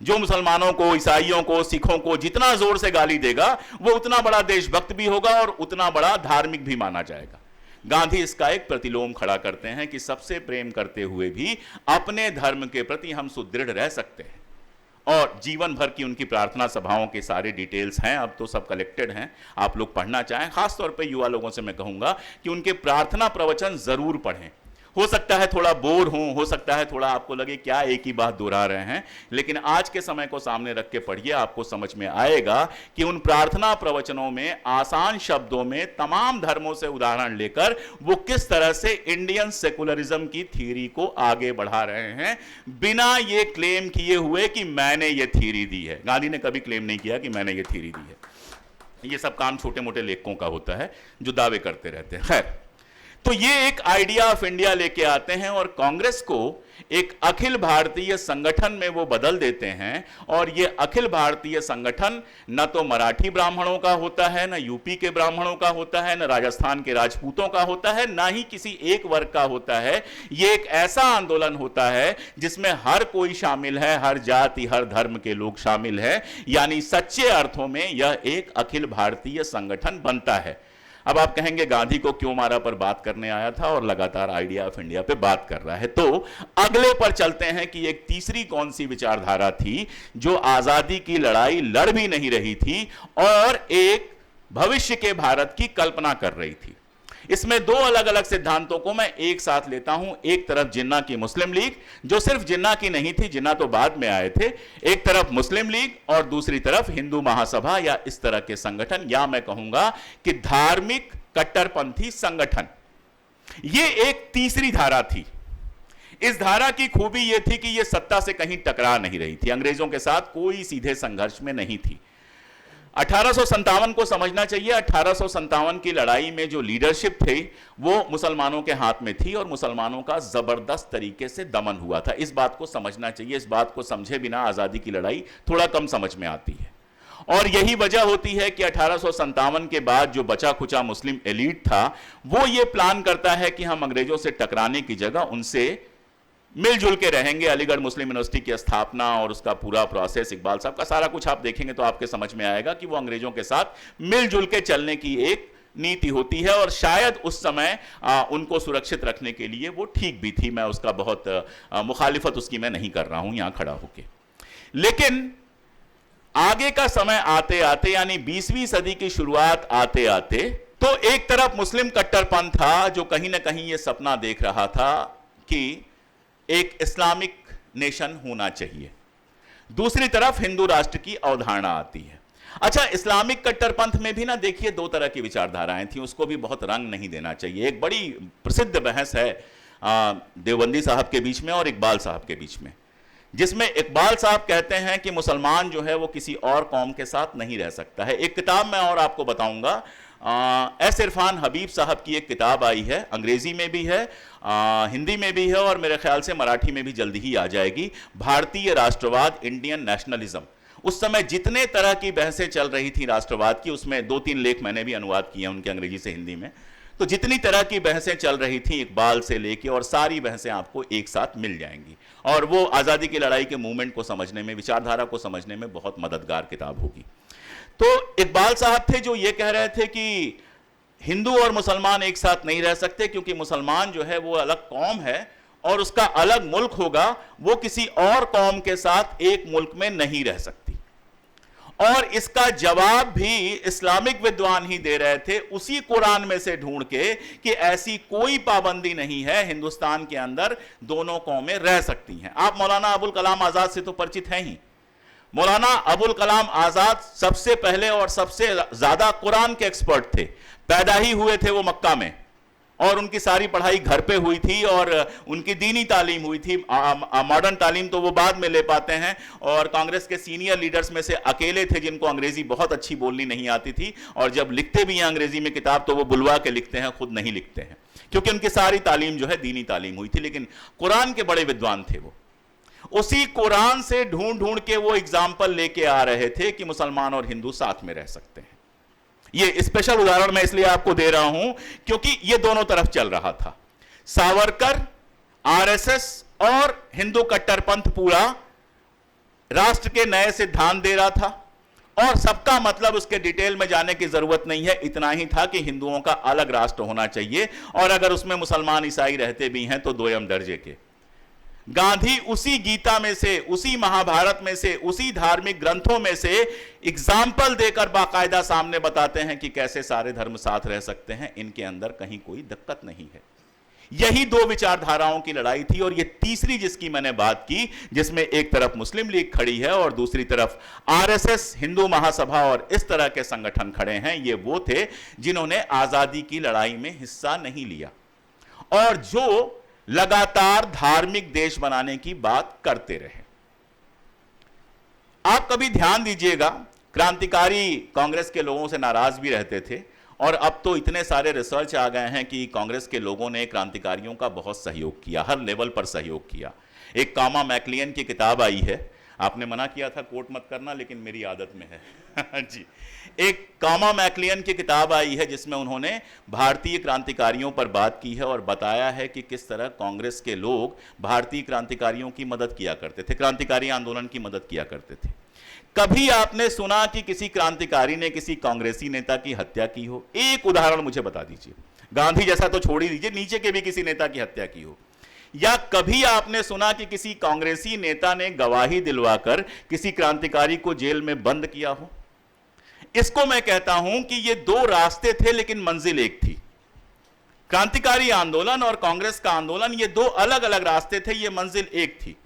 A: जो मुसलमानों को, ईसाइयों को, सिखों को जितना जोर से गाली देगा वो उतना बड़ा देशभक्त भी होगा और उतना बड़ा धार्मिक भी माना जाएगा। गांधी इसका एक प्रतिलोम खड़ा करते हैं कि सबसे प्रेम करते हुए भी अपने धर्म के प्रति हम सुदृढ़ रह सकते हैं। और जीवन भर की उनकी प्रार्थना सभाओं के सारे डिटेल्स हैं, अब तो सब कलेक्टेड हैं, आप लोग पढ़ना चाहें। खासतौर पे युवा लोगों से मैं कहूंगा कि उनके प्रार्थना प्रवचन जरूर पढ़ें। हो सकता है थोड़ा बोर हो सकता है थोड़ा आपको लगे क्या एक ही बात दोहरा रहे हैं, लेकिन आज के समय को सामने रख के पढ़िए, आपको समझ में आएगा कि उन प्रार्थना प्रवचनों में आसान शब्दों में तमाम धर्मों से उदाहरण लेकर वो किस तरह से इंडियन सेकुलरिज्म की थ्योरी को आगे बढ़ा रहे हैं, बिना ये क्लेम किए हुए कि मैंने ये थ्योरी दी है। गांधी ने कभी क्लेम नहीं किया कि मैंने ये थ्योरी दी है। ये सब काम छोटे मोटे लेखकों का होता है जो दावे करते रहते हैं। खैर, तो ये एक आइडिया ऑफ इंडिया लेके आते हैं और कांग्रेस को एक अखिल भारतीय संगठन में वो बदल देते हैं। और ये अखिल भारतीय संगठन न तो मराठी ब्राह्मणों का होता है, न यूपी के ब्राह्मणों का होता है, न राजस्थान के राजपूतों का होता है, ना ही किसी एक वर्ग का होता है। ये एक ऐसा आंदोलन होता है जिसमें हर कोई शामिल है, हर जाति हर धर्म के लोग शामिल है, यानी सच्चे अर्थों में यह एक अखिल भारतीय संगठन बनता है। अब आप कहेंगे गांधी को क्यों मारा पर बात करने आया था और लगातार आइडिया ऑफ इंडिया पे बात कर रहा है। तो अगले पर चलते हैं कि एक तीसरी कौन सी विचारधारा थी जो आजादी की लड़ाई लड़ भी नहीं रही थी और एक भविष्य के भारत की कल्पना कर रही थी। इसमें दो अलग अलग सिद्धांतों को मैं एक साथ लेता हूं। एक तरफ जिन्ना की मुस्लिम लीग, जो सिर्फ जिन्ना की नहीं थी, जिन्ना तो बाद में आए थे। एक तरफ मुस्लिम लीग और दूसरी तरफ हिंदू महासभा या इस तरह के संगठन, या मैं कहूंगा कि धार्मिक कट्टरपंथी संगठन। यह एक तीसरी धारा थी। इस धारा की खूबी यह थी कि यह सत्ता से कहीं टकरा नहीं रही थी, अंग्रेजों के साथ कोई सीधे संघर्ष में नहीं थी। 1857 को समझना चाहिए। 1857 की लड़ाई में जो लीडरशिप थी वो मुसलमानों के हाथ में थी और मुसलमानों का जबरदस्त तरीके से दमन हुआ था। इस बात को समझना चाहिए। इस बात को समझे बिना आजादी की लड़ाई थोड़ा कम समझ में आती है। और यही वजह होती है कि 1857 के बाद जो बचा खुचा मुस्लिम एलीट था वो ये प्लान करता है कि हम अंग्रेजों से टकराने की जगह उनसे मिलजुल के रहेंगे। अलीगढ़ मुस्लिम यूनिवर्सिटी की स्थापना और उसका पूरा प्रोसेस, इकबाल साहब का सारा कुछ आप देखेंगे तो आपके समझ में आएगा कि वो अंग्रेजों के साथ मिलजुल के चलने की एक नीति होती है। और शायद उस समय उनको सुरक्षित रखने के लिए वो ठीक भी थी। मैं उसका बहुत मुखालिफत उसकी मैं नहीं कर रहा हूं यहां खड़ा होके। लेकिन आगे का समय आते आते, यानी 20वीं सदी की शुरुआत आते आते, तो एक तरफ मुस्लिम कट्टरपंथ था जो कहीं ना कहीं ये सपना देख रहा था कि एक इस्लामिक नेशन होना चाहिए। दूसरी तरफ हिंदू राष्ट्र की अवधारणा आती है। अच्छा, इस्लामिक कट्टरपंथ में भी ना देखिए दो तरह की विचारधाराएं थी, उसको भी बहुत रंग नहीं देना चाहिए। एक बड़ी प्रसिद्ध बहस है देवबंदी साहब के बीच में और इकबाल साहब के बीच में, जिसमें इकबाल साहब कहते हैं कि मुसलमान जो है वो किसी और कौम के साथ नहीं रह सकता है। एक किताब मैं और आपको बताऊंगा, एस इरफान हबीब साहब की एक किताब आई है, अंग्रेजी में भी है, हिंदी में भी है और मेरे ख्याल से मराठी में भी जल्दी ही आ जाएगी, भारतीय राष्ट्रवाद, इंडियन नेशनलिज्म। उस समय जितने तरह की बहसें चल रही थी राष्ट्रवाद की, उसमें 2-3 लेख मैंने भी अनुवाद किए उनके अंग्रेजी से हिंदी में। तो जितनी तरह की बहसें चल रही थी इकबाल से लेके, और सारी बहसें आपको एक साथ मिल जाएंगी और वो आज़ादी की लड़ाई के मूवमेंट को समझने में, विचारधारा को समझने में बहुत मददगार किताब होगी। तो इकबाल साहब थे जो ये कह रहे थे कि हिंदू और मुसलमान एक साथ नहीं रह सकते, क्योंकि मुसलमान जो है वो अलग कौम है और उसका अलग मुल्क होगा, वो किसी और कौम के साथ एक मुल्क में नहीं रह सकती। और इसका जवाब भी इस्लामिक विद्वान ही दे रहे थे उसी कुरान में से ढूंढ के कि ऐसी कोई पाबंदी नहीं है, हिंदुस्तान के अंदर दोनों कौमें रह सकती हैं। आप मौलाना अबुल कलाम आजाद से तो परिचित हैं ही। मौलाना अबुल कलाम आजाद सबसे पहले और सबसे ज्यादा कुरान के एक्सपर्ट थे। पैदा ही हुए थे वो मक्का में और उनकी सारी पढ़ाई घर पे हुई थी और उनकी दीनी तालीम हुई थी। मॉडर्न तालीम तो वो बाद में ले पाते हैं, और कांग्रेस के सीनियर लीडर्स में से अकेले थे जिनको अंग्रेजी बहुत अच्छी बोलनी नहीं आती थी, और जब लिखते भी हैं अंग्रेजी में किताब तो वो बुलवा के लिखते हैं, खुद नहीं लिखते हैं, क्योंकि उनकी सारी तालीम जो है दीनी तालीम हुई थी। लेकिन कुरान के बड़े विद्वान थे वो। उसी कुरान से ढूंढ ढूंढ के वो एग्जाम्पल लेके आ रहे थे कि मुसलमान और हिंदू साथ में रह सकते हैं। ये स्पेशल उदाहरण मैं इसलिए आपको दे रहा हूं क्योंकि ये दोनों तरफ चल रहा था। सावरकर, आरएसएस और हिंदू कट्टरपंथ पूरा राष्ट्र के नए सिद्धांत दे रहा था, और सबका मतलब उसके डिटेल में जाने की जरूरत नहीं है, इतना ही था कि हिंदुओं का अलग राष्ट्र होना चाहिए, और अगर उसमें मुसलमान ईसाई रहते भी हैं तो दोयम दर्जे के। गांधी उसी गीता में से, उसी महाभारत में से, उसी धार्मिक ग्रंथों में से एग्जाम्पल देकर बाकायदा सामने बताते हैं कि कैसे सारे धर्म साथ रह सकते हैं, इनके अंदर कहीं कोई दिक्कत नहीं है। यही दो विचारधाराओं की लड़ाई थी, और ये तीसरी जिसकी मैंने बात की, जिसमें एक तरफ मुस्लिम लीग खड़ी है और दूसरी तरफ आरएसएस, हिंदू महासभा और इस तरह के संगठन खड़े हैं, ये वो थे जिन्होंने आजादी की लड़ाई में हिस्सा नहीं लिया और जो लगातार धार्मिक देश बनाने की बात करते रहे। आप कभी ध्यान दीजिएगा, क्रांतिकारी कांग्रेस के लोगों से नाराज भी रहते थे, और अब तो इतने सारे रिसर्च आ गए हैं कि कांग्रेस के लोगों ने क्रांतिकारियों का बहुत सहयोग किया, हर लेवल पर सहयोग किया। एक कामा मैकलियन की किताब आई है, आपने मना किया था कोट मत करना, लेकिन मेरी आदत में है जी। एक कामा मैकलियन की किताब आई है जिसमें उन्होंने भारतीय क्रांतिकारियों पर बात की है और बताया है कि किस तरह कांग्रेस के लोग भारतीय क्रांतिकारियों की मदद किया करते थे, क्रांतिकारी आंदोलन की मदद किया करते थे। कभी आपने सुना कि किसी क्रांतिकारी ने किसी कांग्रेसी नेता की हत्या की हो? एक उदाहरण मुझे बता दीजिए। गांधी जैसा तो छोड़ ही दीजिए, नीचे के भी किसी नेता की हत्या की हो। या कभी आपने सुना कि किसी कांग्रेसी नेता ने गवाही दिलवाकर किसी क्रांतिकारी को जेल में बंद किया हो? इसको मैं कहता हूं कि ये दो रास्ते थे लेकिन मंजिल एक थी। क्रांतिकारी आंदोलन और कांग्रेस का आंदोलन, ये दो अलग अलग रास्ते थे, ये मंजिल एक थी।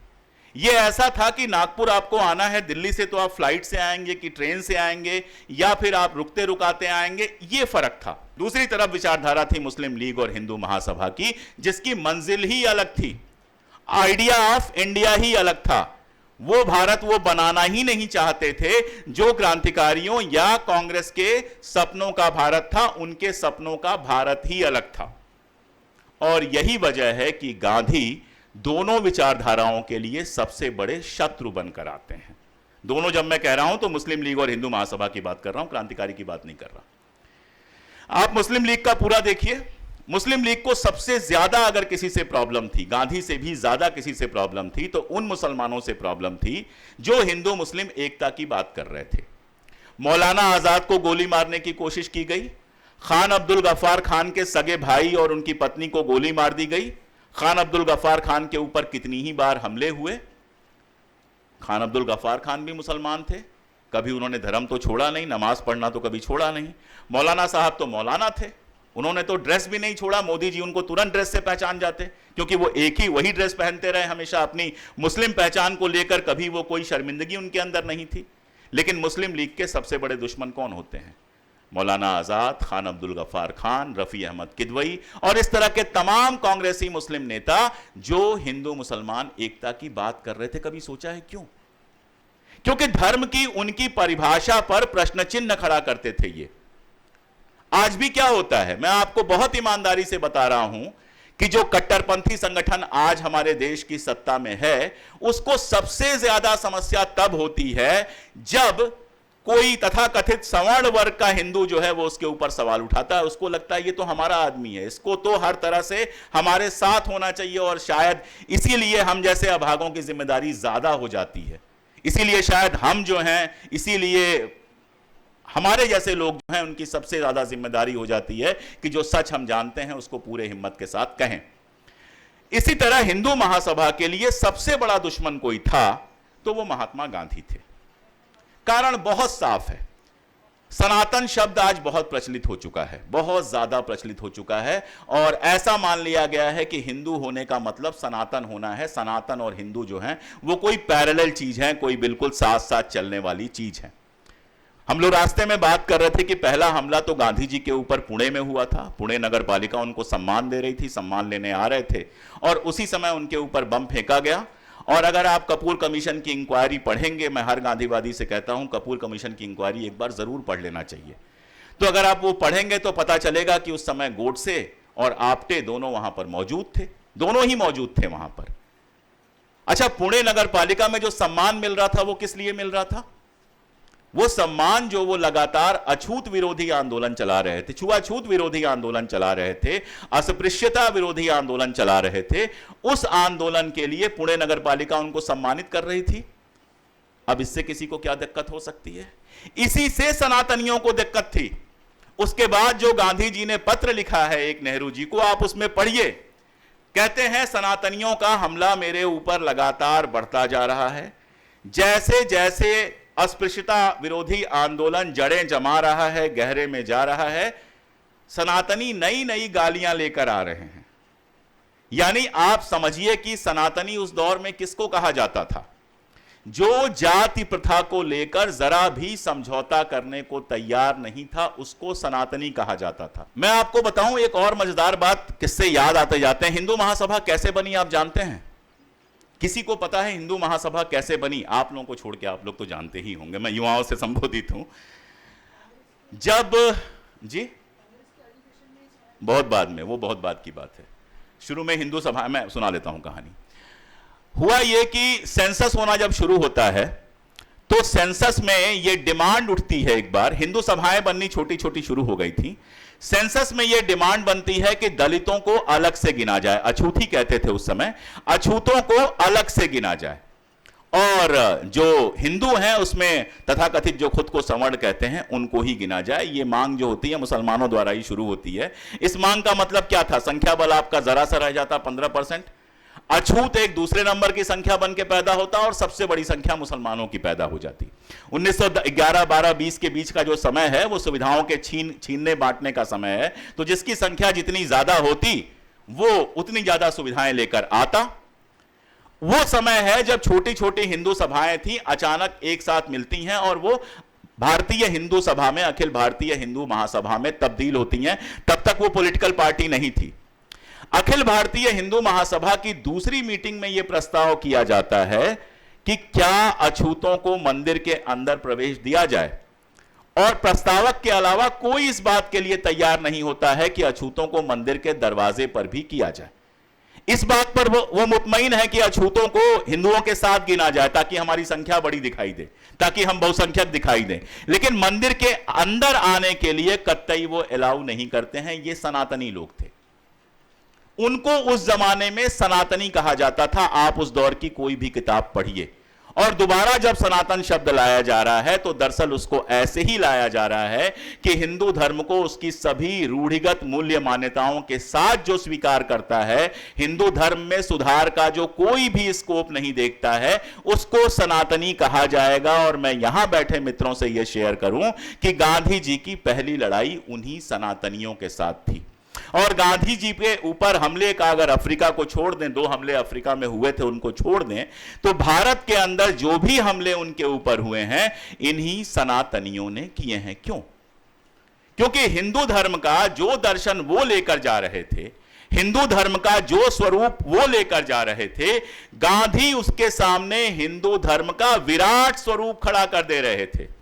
A: ये ऐसा था कि नागपुर आपको आना है दिल्ली से तो आप फ्लाइट से आएंगे कि ट्रेन से आएंगे, या फिर आप रुकते रुकाते आएंगे, ये फर्क था। दूसरी तरफ विचारधारा थी मुस्लिम लीग और हिंदू महासभा की, जिसकी मंजिल ही अलग थी, आइडिया ऑफ इंडिया ही अलग था। वो भारत वो बनाना ही नहीं चाहते थे जो क्रांतिकारियों या कांग्रेस के सपनों का भारत था, उनके सपनों का भारत ही अलग था। और यही वजह है कि गांधी दोनों विचारधाराओं के लिए सबसे बड़े शत्रु बनकर आते हैं। दोनों जब मैं कह रहा हूं तो मुस्लिम लीग और हिंदू महासभा की बात कर रहा हूं, क्रांतिकारी की बात नहीं कर रहा। आप मुस्लिम लीग का पूरा देखिए। मुस्लिम लीग को सबसे ज्यादा अगर किसी से प्रॉब्लम थी, गांधी से भी ज्यादा किसी से प्रॉब्लम थी, तो उन मुसलमानों से प्रॉब्लम थी जो हिंदू मुस्लिम एकता की बात कर रहे थे। मौलाना आजाद को गोली मारने की कोशिश की गई, खान अब्दुल गफ्फार खान के सगे भाई और उनकी पत्नी को गोली मार दी गई। खान अब्दुल गफ्फार खान के ऊपर कितनी ही बार हमले हुए। खान अब्दुल गफ्फार खान भी मुसलमान थे, कभी उन्होंने धर्म तो छोड़ा नहीं, नमाज पढ़ना तो कभी छोड़ा नहीं। मौलाना साहब तो मौलाना थे, उन्होंने तो ड्रेस भी नहीं छोड़ा। मोदी जी उनको तुरंत ड्रेस से पहचान जाते, क्योंकि वो एक ही वही ड्रेस पहनते रहे हमेशा। अपनी मुस्लिम पहचान को लेकर कभी वो कोई शर्मिंदगी उनके अंदर नहीं थी। लेकिन मुस्लिम लीग के सबसे बड़े दुश्मन कौन होते हैं? मौलाना आजाद, खान अब्दुल गफ्फार खान, रफी अहमद किदवई और इस तरह के तमाम कांग्रेसी मुस्लिम नेता जो हिंदू मुसलमान एकता की बात कर रहे थे। कभी सोचा है क्यों? क्योंकि धर्म की उनकी परिभाषा पर प्रश्न चिन्ह खड़ा करते थे। ये आज भी क्या होता है, मैं आपको बहुत ईमानदारी से बता रहा हूं कि जो कट्टरपंथी संगठन आज हमारे देश की सत्ता में है, उसको सबसे ज्यादा समस्या तब होती है जब कोई तथाकथित सवर्ण वर्ग का हिंदू जो है वो उसके ऊपर सवाल उठाता है। उसको लगता है ये तो हमारा आदमी है, इसको तो हर तरह से हमारे साथ होना चाहिए, और शायद इसीलिए हम जैसे अभागों की जिम्मेदारी ज्यादा हो जाती है। इसीलिए शायद हम जो हैं, इसीलिए हमारे जैसे लोग जो हैं उनकी सबसे ज्यादा जिम्मेदारी हो जाती है कि जो सच हम जानते हैं उसको पूरे हिम्मत के साथ कहें। इसी तरह हिंदू महासभा के लिए सबसे बड़ा दुश्मन कोई था तो वो महात्मा गांधी थे। कारण बहुत साफ है, सनातन शब्द आज बहुत प्रचलित हो चुका है, बहुत ज्यादा प्रचलित हो चुका है, और ऐसा मान लिया गया है कि हिंदू होने का मतलब सनातन होना है। सनातन और हिंदू जो हैं वो कोई पैरेलल चीज है, कोई बिल्कुल साथ साथ चलने वाली चीज है। हम लोग रास्ते में बात कर रहे थे कि पहला हमला तो गांधी जी के ऊपर पुणे में हुआ था। पुणे नगर पालिका उनको सम्मान दे रही थी, सम्मान लेने आ रहे थे, और उसी समय उनके ऊपर बम फेंका गया। और अगर आप कपूर कमीशन की इंक्वायरी पढ़ेंगे, मैं हर गांधीवादी से कहता हूं कपूर कमीशन की इंक्वायरी एक बार जरूर पढ़ लेना चाहिए। तो अगर आप वो पढ़ेंगे तो पता चलेगा कि उस समय गोडसे और आप्टे दोनों वहां पर मौजूद थे, दोनों ही मौजूद थे वहां पर। अच्छा, पुणे नगर पालिका में जो सम्मान मिल रहा था वो किस लिए मिल रहा था? वो सम्मान जो वो लगातार अछूत विरोधी आंदोलन चला रहे थे, छुआछूत विरोधी आंदोलन चला रहे थे, अस्पृश्यता विरोधी आंदोलन चला रहे थे, उस आंदोलन के लिए पुणे नगर पालिका उनको सम्मानित कर रही थी। अब इससे किसी को क्या दिक्कत हो सकती है? इसी से सनातनियों को दिक्कत थी। उसके बाद जो गांधी जी ने पत्र लिखा है एक नेहरू जी को, आप उसमें पढ़िए। कहते हैं सनातनियों का हमला मेरे ऊपर लगातार बढ़ता जा रहा है, जैसे जैसे अस्पृश्यता विरोधी आंदोलन जड़ें जमा रहा है, गहरे में जा रहा है, सनातनी नई नई गालियां लेकर आ रहे हैं। यानी आप समझिए कि सनातनी उस दौर में किसको कहा जाता था? जो जाति प्रथा को लेकर जरा भी समझौता करने को तैयार नहीं था, उसको सनातनी कहा जाता था। मैं आपको बताऊं एक और मजेदार बात, किससे याद आते जाते हैं। हिंदू महासभा कैसे बनी आप जानते हैं? किसी को पता है हिंदू महासभा कैसे बनी? आप लोगों को छोड़ के आप लोग तो जानते ही होंगे, मैं युवाओं से संबोधित हूं। जब जी बहुत बाद में, वो बहुत बाद की बात है। शुरू में हिंदू सभा, मैं सुना लेता हूं कहानी। हुआ यह कि सेंसस होना जब शुरू होता है तो सेंसस में यह डिमांड उठती है, एक बार हिंदू सभाएं बननी छोटी छोटी शुरू हो गई थी। सेंसस में यह डिमांड बनती है कि दलितों को अलग से गिना जाए, अछूत ही कहते थे उस समय, अछूतों को अलग से गिना जाए, और जो हिंदू हैं उसमें तथाकथित जो खुद को सवर्ण कहते हैं उनको ही गिना जाए। यह मांग जो होती है मुसलमानों द्वारा ही शुरू होती है। इस मांग का मतलब क्या था? संख्या बल आपका जरा सा रह जाता, 15%, अछूत एक दूसरे नंबर की संख्या बन के पैदा होता और सबसे बड़ी संख्या मुसलमानों की पैदा हो जाती। 1911, 12, 20 के बीच का जो समय है वो सुविधाओं के छीनने बांटने का समय है। तो जिसकी संख्या जितनी ज्यादा होती वो उतनी ज्यादा सुविधाएं लेकर आता। वो समय है जब छोटी छोटी हिंदू सभाएं थी, अचानक एक साथ मिलती हैं और वो भारतीय हिंदू सभा में, अखिल भारतीय हिंदू महासभा में तब्दील होती हैं। तब तक वो पॉलिटिकल पार्टी नहीं थी। अखिल भारतीय हिंदू महासभा की दूसरी मीटिंग में यह प्रस्ताव किया जाता है कि क्या अछूतों को मंदिर के अंदर प्रवेश दिया जाए, और प्रस्तावक के अलावा कोई इस बात के लिए तैयार नहीं होता है कि अछूतों को मंदिर के दरवाजे पर भी किया जाए। इस बात पर वो मुतमईन है कि अछूतों को हिंदुओं के साथ गिना जाए ताकि हमारी संख्या बड़ी दिखाई दे, ताकि हम बहुसंख्यक दिखाई दें। लेकिन मंदिर के अंदर आने के लिए कतई वो अलाउ नहीं करते हैं। ये सनातनी लोग थे, उनको उस जमाने में सनातनी कहा जाता था। आप उस दौर की कोई भी किताब पढ़िए, और दोबारा जब सनातन शब्द लाया जा रहा है तो दरअसल उसको ऐसे ही लाया जा रहा है कि हिंदू धर्म को उसकी सभी रूढ़िगत मूल्य मान्यताओं के साथ जो स्वीकार करता है, हिंदू धर्म में सुधार का जो कोई भी स्कोप नहीं देखता है, उसको सनातनी कहा जाएगा। और मैं यहां बैठे मित्रों से यह शेयर करूं कि गांधी जी की पहली लड़ाई उन्हीं सनातनियों के साथ थी। और गांधी जी के ऊपर हमले का, अगर अफ्रीका को छोड़ दें, 2 हमले अफ्रीका में हुए थे, उनको छोड़ दें, तो भारत के अंदर जो भी हमले उनके ऊपर हुए हैं इन्हीं सनातनियों ने किए हैं। क्यों? क्योंकि हिंदू धर्म का जो दर्शन वो लेकर जा रहे थे, हिंदू धर्म का जो स्वरूप वो लेकर जा रहे थे, गांधी उसके सामने हिंदू धर्म का विराट स्वरूप खड़ा कर दे रहे थे।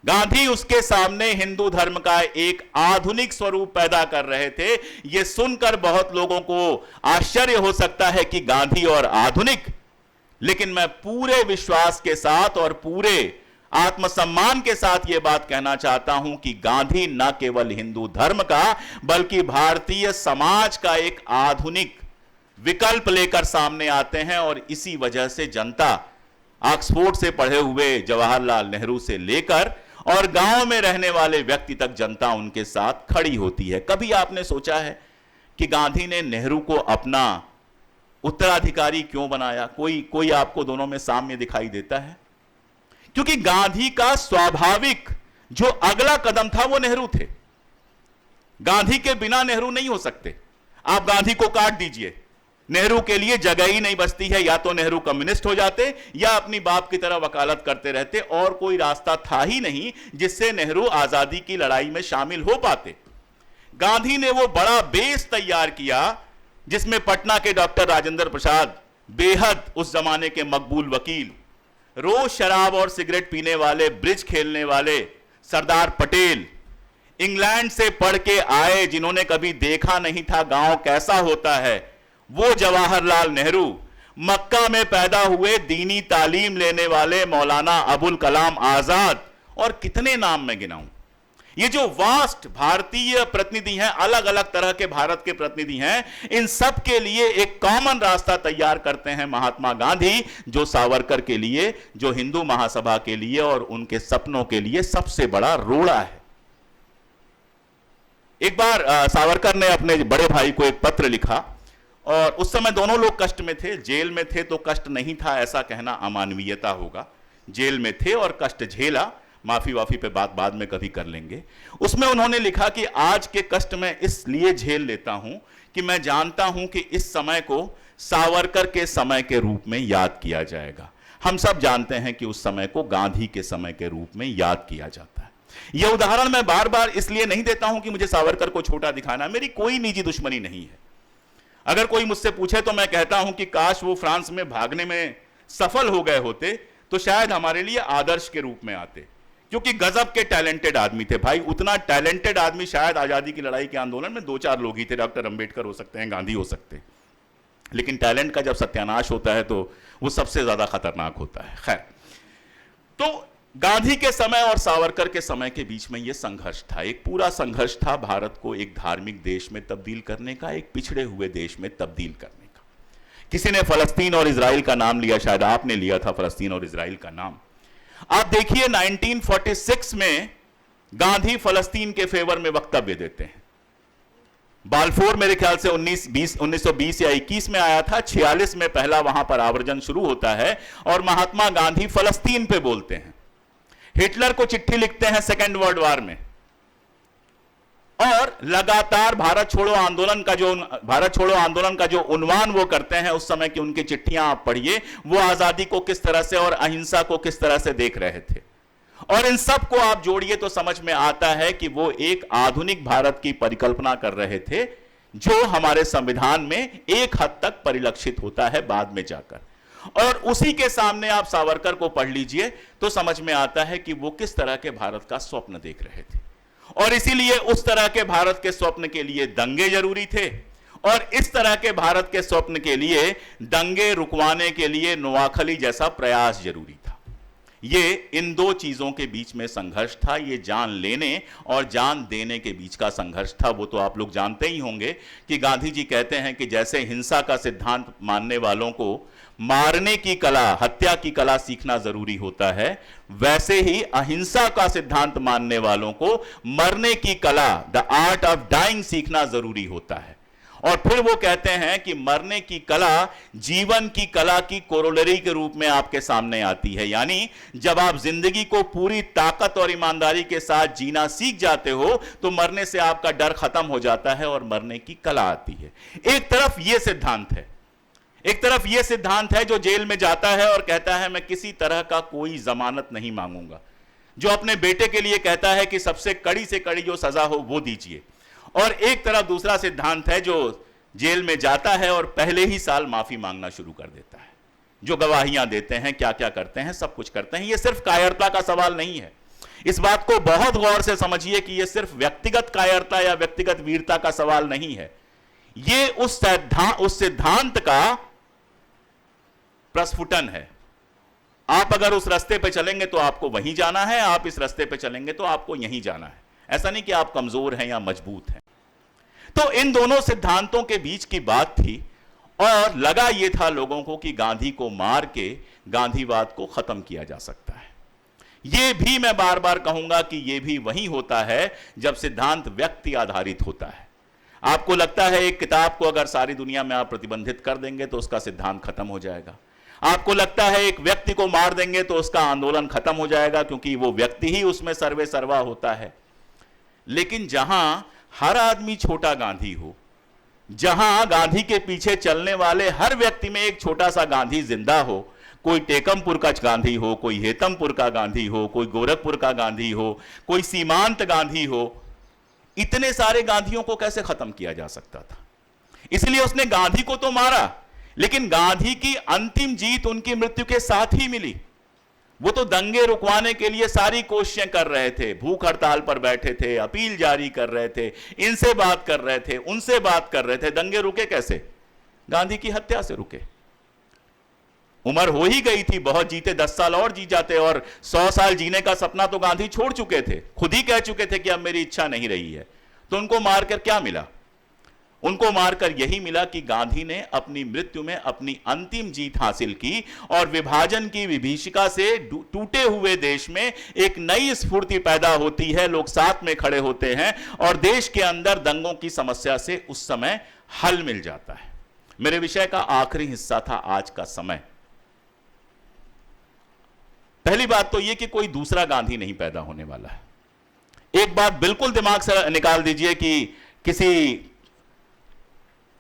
A: गांधी उसके सामने हिंदू धर्म का एक आधुनिक स्वरूप पैदा कर रहे थे। यह सुनकर बहुत लोगों को आश्चर्य हो सकता है कि गांधी और आधुनिक, लेकिन मैं पूरे विश्वास के साथ और पूरे आत्मसम्मान के साथ यह बात कहना चाहता हूं कि गांधी न केवल हिंदू धर्म का बल्कि भारतीय समाज का एक आधुनिक विकल्प लेकर सामने आते हैं। और इसी वजह से जनता ऑक्सफोर्ड से पढ़े हुए जवाहरलाल नेहरू से लेकर और गांव में रहने वाले व्यक्ति तक जनता उनके साथ खड़ी होती है। कभी आपने सोचा है कि गांधी ने नेहरू को अपना उत्तराधिकारी क्यों बनाया? कोई आपको दोनों में साम्य दिखाई देता है? क्योंकि गांधी का स्वाभाविक जो अगला कदम था वो नेहरू थे। गांधी के बिना नेहरू नहीं हो सकते। आप गांधी को काट दीजिए, नेहरू के लिए जगह ही नहीं बचती है। या तो नेहरू कम्युनिस्ट हो जाते या अपनी बाप की तरह वकालत करते रहते, और कोई रास्ता था ही नहीं जिससे नेहरू आजादी की लड़ाई में शामिल हो पाते। गांधी ने वो बड़ा बेस तैयार किया जिसमें पटना के डॉक्टर राजेंद्र प्रसाद, बेहद उस जमाने के मकबूल वकील, रोज शराब और सिगरेट पीने वाले, ब्रिज खेलने वाले सरदार पटेल, इंग्लैंड से पढ़ के आए जिन्होंने कभी देखा नहीं था गांव कैसा होता है, वो जवाहरलाल नेहरू, मक्का में पैदा हुए दीनी तालीम लेने वाले मौलाना अबुल कलाम आजाद, और कितने नाम मैं गिनाऊं। ये जो वास्ट भारतीय प्रतिनिधि हैं, अलग अलग तरह के भारत के प्रतिनिधि हैं, इन सब के लिए एक कॉमन रास्ता तैयार करते हैं महात्मा गांधी, जो सावरकर के लिए, जो हिंदू महासभा के लिए और उनके सपनों के लिए सबसे बड़ा रोड़ा है। एक बार सावरकर ने अपने बड़े भाई को एक पत्र लिखा, और उस समय दोनों लोग कष्ट में थे। जेल में थे तो कष्ट नहीं था ऐसा कहना अमानवीयता होगा। जेल में थे और कष्ट झेला। माफी वाफी पे बात बाद में कभी कर लेंगे। उसमें उन्होंने लिखा कि आज के कष्ट मैं इसलिए झेल लेता हूं कि मैं जानता हूं कि इस समय को सावरकर के समय के रूप में याद किया जाएगा। हम सब जानते हैं कि उस समय को गांधी के समय के रूप में याद किया जाता है। यह उदाहरण मैं बार बार इसलिए नहीं देता हूं कि मुझे सावरकर को छोटा दिखाना, मेरी कोई निजी दुश्मनी नहीं है। अगर कोई मुझसे पूछे तो मैं कहता हूं कि काश वो फ्रांस में भागने में सफल हो गए होते तो शायद हमारे लिए आदर्श के रूप में आते, क्योंकि गजब के टैलेंटेड आदमी थे भाई। उतना टैलेंटेड आदमी शायद आजादी की लड़ाई के आंदोलन में 2-4 लोग ही थे। डॉक्टर अंबेडकर हो सकते हैं, गांधी हो सकते हैं, लेकिन टैलेंट का जब सत्यानाश होता है तो वो सबसे ज्यादा खतरनाक होता है। खैर, तो गांधी के समय और सावरकर के समय के बीच में यह संघर्ष था, एक पूरा संघर्ष था भारत को एक धार्मिक देश में तब्दील करने का, एक पिछड़े हुए देश में तब्दील करने का। किसी ने फलस्तीन और इजराइल का नाम लिया, शायद आपने लिया था फलस्तीन और इजराइल का नाम। आप देखिए 1946 में गांधी फलस्तीन के फेवर में वक्तव्य देते हैं। बाल्फोर मेरे ख्याल से 1920 या 21 में आया था, 46 में पहला वहां पर आवर्जन शुरू होता है और महात्मा गांधी फलस्तीन पे बोलते हैं। हिटलर को चिट्ठी लिखते हैं सेकेंड वर्ल्ड वॉर में, और लगातार भारत छोड़ो आंदोलन का जो उन्वान वो करते हैं, उस समय की उनकी चिट्ठियां आप पढ़िए, वो आजादी को किस तरह से और अहिंसा को किस तरह से देख रहे थे। और इन सब को आप जोड़िए तो समझ में आता है कि वो एक आधुनिक भारत की परिकल्पना कर रहे थे, जो हमारे संविधान में एक हद तक परिलक्षित होता है बाद में जाकर। और उसी के सामने आप सावरकर को पढ़ लीजिए तो समझ में आता है कि वो किस तरह के भारत का स्वप्न देख रहे थे। और इसीलिए उस तरह के भारत के स्वप्न के लिए दंगे जरूरी थे, और इस तरह के भारत के स्वप्न के लिए दंगे रुकवाने के लिए नोआखली जैसा प्रयास जरूरी था। ये इन दो चीजों के बीच में संघर्ष था, ये जान लेने और जान देने के बीच का संघर्ष था। वो तो आप लोग जानते ही होंगे कि गांधी जी कहते हैं कि जैसे हिंसा का सिद्धांत मानने वालों को मारने की कला, हत्या की कला सीखना जरूरी होता है, वैसे ही अहिंसा का सिद्धांत मानने वालों को मरने की कला, द आर्ट ऑफ डाइंग, सीखना जरूरी होता है। और फिर वो कहते हैं कि मरने की कला जीवन की कला की कोरोलरी के रूप में आपके सामने आती है, यानी जब आप जिंदगी को पूरी ताकत और ईमानदारी के साथ जीना सीख जाते हो तो मरने से आपका डर खत्म हो जाता है और मरने की कला आती है। एक तरफ यह सिद्धांत है, एक तरफ यह सिद्धांत है जो जेल में जाता है और कहता है मैं किसी तरह का कोई जमानत नहीं मांगूंगा, जो अपने बेटे के लिए कहता है कि सबसे कड़ी से कड़ी जो सजा हो वो दीजिए। और एक तरफ दूसरा सिद्धांत है जो जेल में जाता है और पहले ही साल माफी मांगना शुरू कर देता है, जो गवाहियां देते हैं, क्या क्या करते हैं, सब कुछ करते हैं। यह सिर्फ कायरता का सवाल नहीं है, इस बात को बहुत गौर से समझिए कि यह सिर्फ व्यक्तिगत कायरता या व्यक्तिगत वीरता का सवाल नहीं है, यह उस सिद्धांत का प्रस्फुटन है। आप अगर उस रास्ते पे चलेंगे तो आपको वहीं जाना है, आप इस रास्ते पे चलेंगे तो आपको यहीं जाना है। ऐसा नहीं कि आप कमजोर हैं या मजबूत हैं। तो इन दोनों सिद्धांतों के बीच की बात थी, और लगा यह था लोगों को कि गांधी को मार के गांधीवाद को खत्म किया जा सकता है। यह भी मैं बार बार कहूंगा कि यह भी वही होता है जब सिद्धांत व्यक्ति आधारित होता है। आपको लगता है एक किताब को अगर सारी दुनिया में आप प्रतिबंधित कर देंगे तो उसका सिद्धांत खत्म हो जाएगा। आपको लगता है एक व्यक्ति को मार देंगे तो उसका आंदोलन खत्म हो जाएगा, क्योंकि वो व्यक्ति ही उसमें सर्वे सर्वा होता है। लेकिन जहां हर आदमी छोटा गांधी हो, जहां गांधी के पीछे चलने वाले हर व्यक्ति में एक छोटा सा गांधी जिंदा हो, कोई टेकमपुर का गांधी हो, कोई हेतमपुर का गांधी हो, कोई गोरखपुर का गांधी हो, कोई सीमांत गांधी हो, इतने सारे गांधियों को कैसे खत्म किया जा सकता था? इसलिए उसने गांधी को तो मारा, लेकिन गांधी की अंतिम जीत उनकी मृत्यु के साथ ही मिली। वो तो दंगे रुकवाने के लिए सारी कोशिशें कर रहे थे, भूख हड़ताल पर बैठे थे, अपील जारी कर रहे थे, इनसे बात कर रहे थे, उनसे बात कर रहे थे। दंगे रुके कैसे? गांधी की हत्या से रुके। उम्र हो ही गई थी, बहुत जीते 10 साल और जी जाते, और 100 साल जीने का सपना तो गांधी छोड़ चुके थे, खुद ही कह चुके थे कि अब मेरी इच्छा नहीं रही है। तो उनको मारकर क्या मिला? उनको मारकर यही मिला कि गांधी ने अपनी मृत्यु में अपनी अंतिम जीत हासिल की, और विभाजन की विभीषिका से टूटे हुए देश में एक नई स्फूर्ति पैदा होती है, लोग साथ में खड़े होते हैं, और देश के अंदर दंगों की समस्या से उस समय हल मिल जाता है। मेरे विषय का आखिरी हिस्सा था आज का समय। पहली बात तो यह कि कोई दूसरा गांधी नहीं पैदा होने वाला है। एक बात बिल्कुल दिमाग से निकाल दीजिए कि किसी,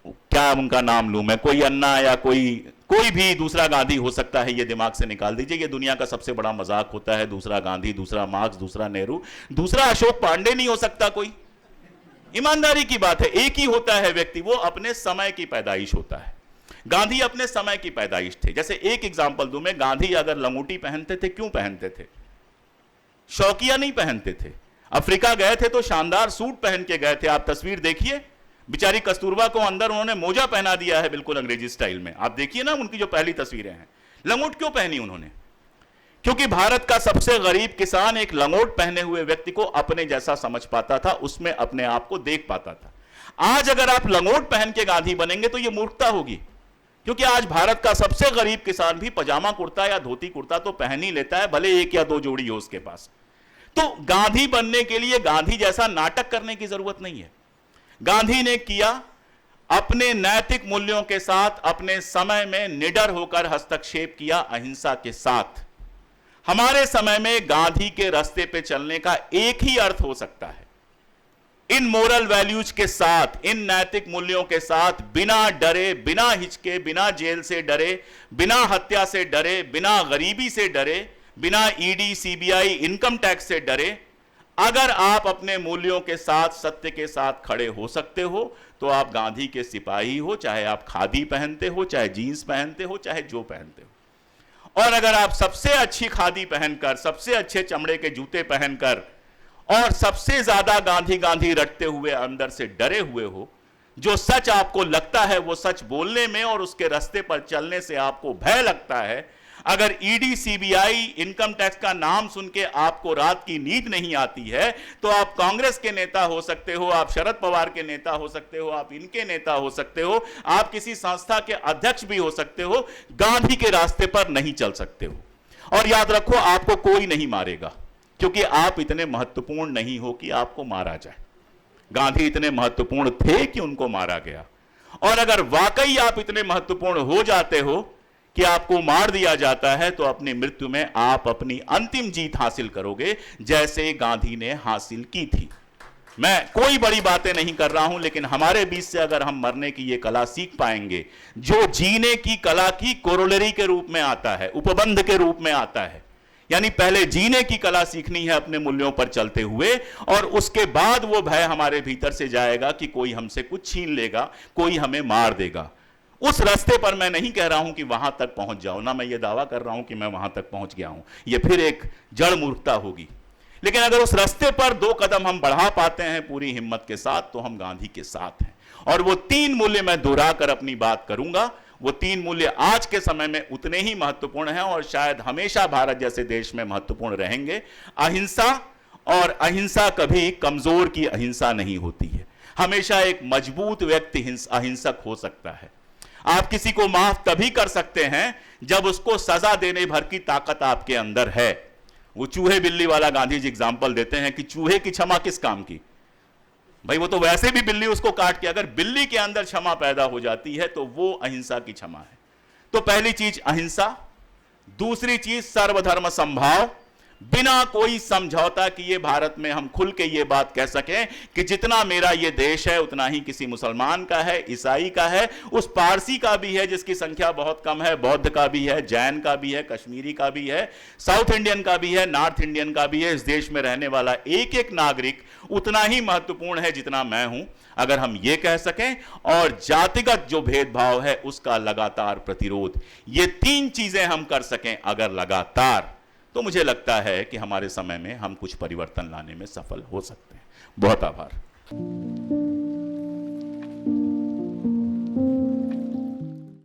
A: क्या उनका नाम लूं मैं, कोई अन्ना या कोई भी दूसरा गांधी हो सकता है, ये दिमाग से निकाल दीजिए। ये दुनिया का सबसे बड़ा मजाक होता है, दूसरा गांधी, दूसरा मार्क्स, दूसरा नेहरू, दूसरा अशोक पांडे नहीं हो सकता कोई। ईमानदारी की बात है, एक ही होता है व्यक्ति, वो अपने समय की पैदाइश होता है। गांधी अपने समय की पैदाइश थे। जैसे एक एग्जांपल दूं मैं, गांधी अगर लंगोटी पहनते थे, क्यों पहनते थे? शौकिया नहीं पहनते थे। अफ्रीका गए थे तो शानदार सूट पहन के गए थे। आप तस्वीर देखिए, बेचारी कस्तूरबा को अंदर उन्होंने मोजा पहना दिया है, बिल्कुल अंग्रेजी स्टाइल में। आप देखिए ना उनकी जो पहली तस्वीरें हैं। लंगोट क्यों पहनी उन्होंने? क्योंकि भारत का सबसे गरीब किसान एक लंगोट पहने हुए व्यक्ति को अपने जैसा समझ पाता था, उसमें अपने आप को देख पाता था। आज अगर आप लंगोट पहन के गांधी बनेंगे तो यह मूर्खता होगी, क्योंकि आज भारत का सबसे गरीब किसान भी पजामा कुर्ता या धोती कुर्ता तो पहन ही लेता है, भले एक या दो जोड़ी हो उसके पास। तो गांधी बनने के लिए गांधी जैसा नाटक करने की जरूरत नहीं है। गांधी ने किया, अपने नैतिक मूल्यों के साथ अपने समय में निडर होकर हस्तक्षेप किया, अहिंसा के साथ। हमारे समय में गांधी के रास्ते पे चलने का एक ही अर्थ हो सकता है, इन मोरल वैल्यूज के साथ, इन नैतिक मूल्यों के साथ, बिना डरे, बिना हिचके, बिना जेल से डरे, बिना हत्या से डरे, बिना गरीबी से डरे, बिना ईडी, सीबीआई, इनकम टैक्स से डरे, अगर आप अपने मूल्यों के साथ, सत्य के साथ खड़े हो सकते हो तो आप गांधी के सिपाही हो, चाहे आप खादी पहनते हो, चाहे जीन्स पहनते हो, चाहे जो पहनते हो। और अगर आप सबसे अच्छी खादी पहनकर, सबसे अच्छे चमड़े के जूते पहनकर और सबसे ज्यादा गांधी गांधी रटते हुए अंदर से डरे हुए हो, जो सच आपको लगता है वो सच बोलने में और उसके रास्ते पर चलने से आपको भय लगता है, अगर ईडी, सीबीआई, इनकम टैक्स का नाम सुन के आपको रात की नींद नहीं आती है, तो आप कांग्रेस के नेता हो सकते हो, आप शरद पवार के नेता हो सकते हो, आप इनके नेता हो सकते हो, आप किसी संस्था के अध्यक्ष भी हो सकते हो, गांधी के रास्ते पर नहीं चल सकते हो। और याद रखो, आपको कोई नहीं मारेगा, क्योंकि आप इतने महत्वपूर्ण नहीं हो कि आपको मारा जाए। गांधी इतने महत्वपूर्ण थे कि उनको मारा गया। और अगर वाकई आप इतने महत्वपूर्ण हो जाते हो कि आपको मार दिया जाता है, तो अपनी मृत्यु में आप अपनी अंतिम जीत हासिल करोगे, जैसे गांधी ने हासिल की थी। मैं कोई बड़ी बातें नहीं कर रहा हूं, लेकिन हमारे बीच से अगर हम मरने की यह कला सीख पाएंगे, जो जीने की कला की कोरोलरी के रूप में आता है, उपबंध के रूप में आता है, यानी पहले जीने की कला सीखनी है अपने मूल्यों पर चलते हुए, और उसके बाद वो भय हमारे भीतर से जाएगा कि कोई हमसे कुछ छीन लेगा, कोई हमें मार देगा। उस रास्ते पर मैं नहीं कह रहा हूं कि वहां तक पहुंच जाओ, ना मैं ये दावा कर रहा हूं कि मैं वहां तक पहुंच गया हूं, ये फिर एक जड़ मूर्खता होगी। लेकिन अगर उस रास्ते पर 2 कदम हम बढ़ा पाते हैं पूरी हिम्मत के साथ, तो हम गांधी के साथ हैं। और वो 3 मूल्य मैं दोहराकर अपनी बात करूंगा। वो 3 मूल्य आज के समय में उतने ही महत्वपूर्ण हैं और शायद हमेशा भारत जैसे देश में महत्वपूर्ण रहेंगे। अहिंसा, और अहिंसा कभी कमजोर की अहिंसा नहीं होती है। हमेशा एक मजबूत व्यक्ति अहिंसक हो सकता है। आप किसी को माफ तभी कर सकते हैं जब उसको सजा देने भर की ताकत आपके अंदर है। वो चूहे बिल्ली वाला गांधी जी एग्जाम्पल देते हैं कि चूहे की क्षमा किस काम की? भाई वो तो वैसे भी बिल्ली उसको काट के, अगर बिल्ली के अंदर क्षमा पैदा हो जाती है तो वो अहिंसा की क्षमा है। तो पहली चीज अहिंसा, दूसरी चीज सर्वधर्म समभाव, बिना कोई समझौता किए भारत में हम खुल के ये बात कह सकें कि जितना मेरा ये देश है उतना ही किसी मुसलमान का है, ईसाई का है, उस पारसी का भी है जिसकी संख्या बहुत कम है, बौद्ध का भी है, जैन का भी है, कश्मीरी का भी है, साउथ इंडियन का भी है, नॉर्थ इंडियन का भी है। इस देश में रहने वाला एक एक नागरिक उतना ही महत्वपूर्ण है जितना मैं हूं, अगर हम ये कह सकें। और जातिगत जो भेदभाव है उसका लगातार प्रतिरोध, ये तीन चीजें हम कर सकें अगर लगातार, तो मुझे लगता है कि हमारे समय में हम कुछ परिवर्तन लाने में सफल हो सकते हैं। बहुत आभार।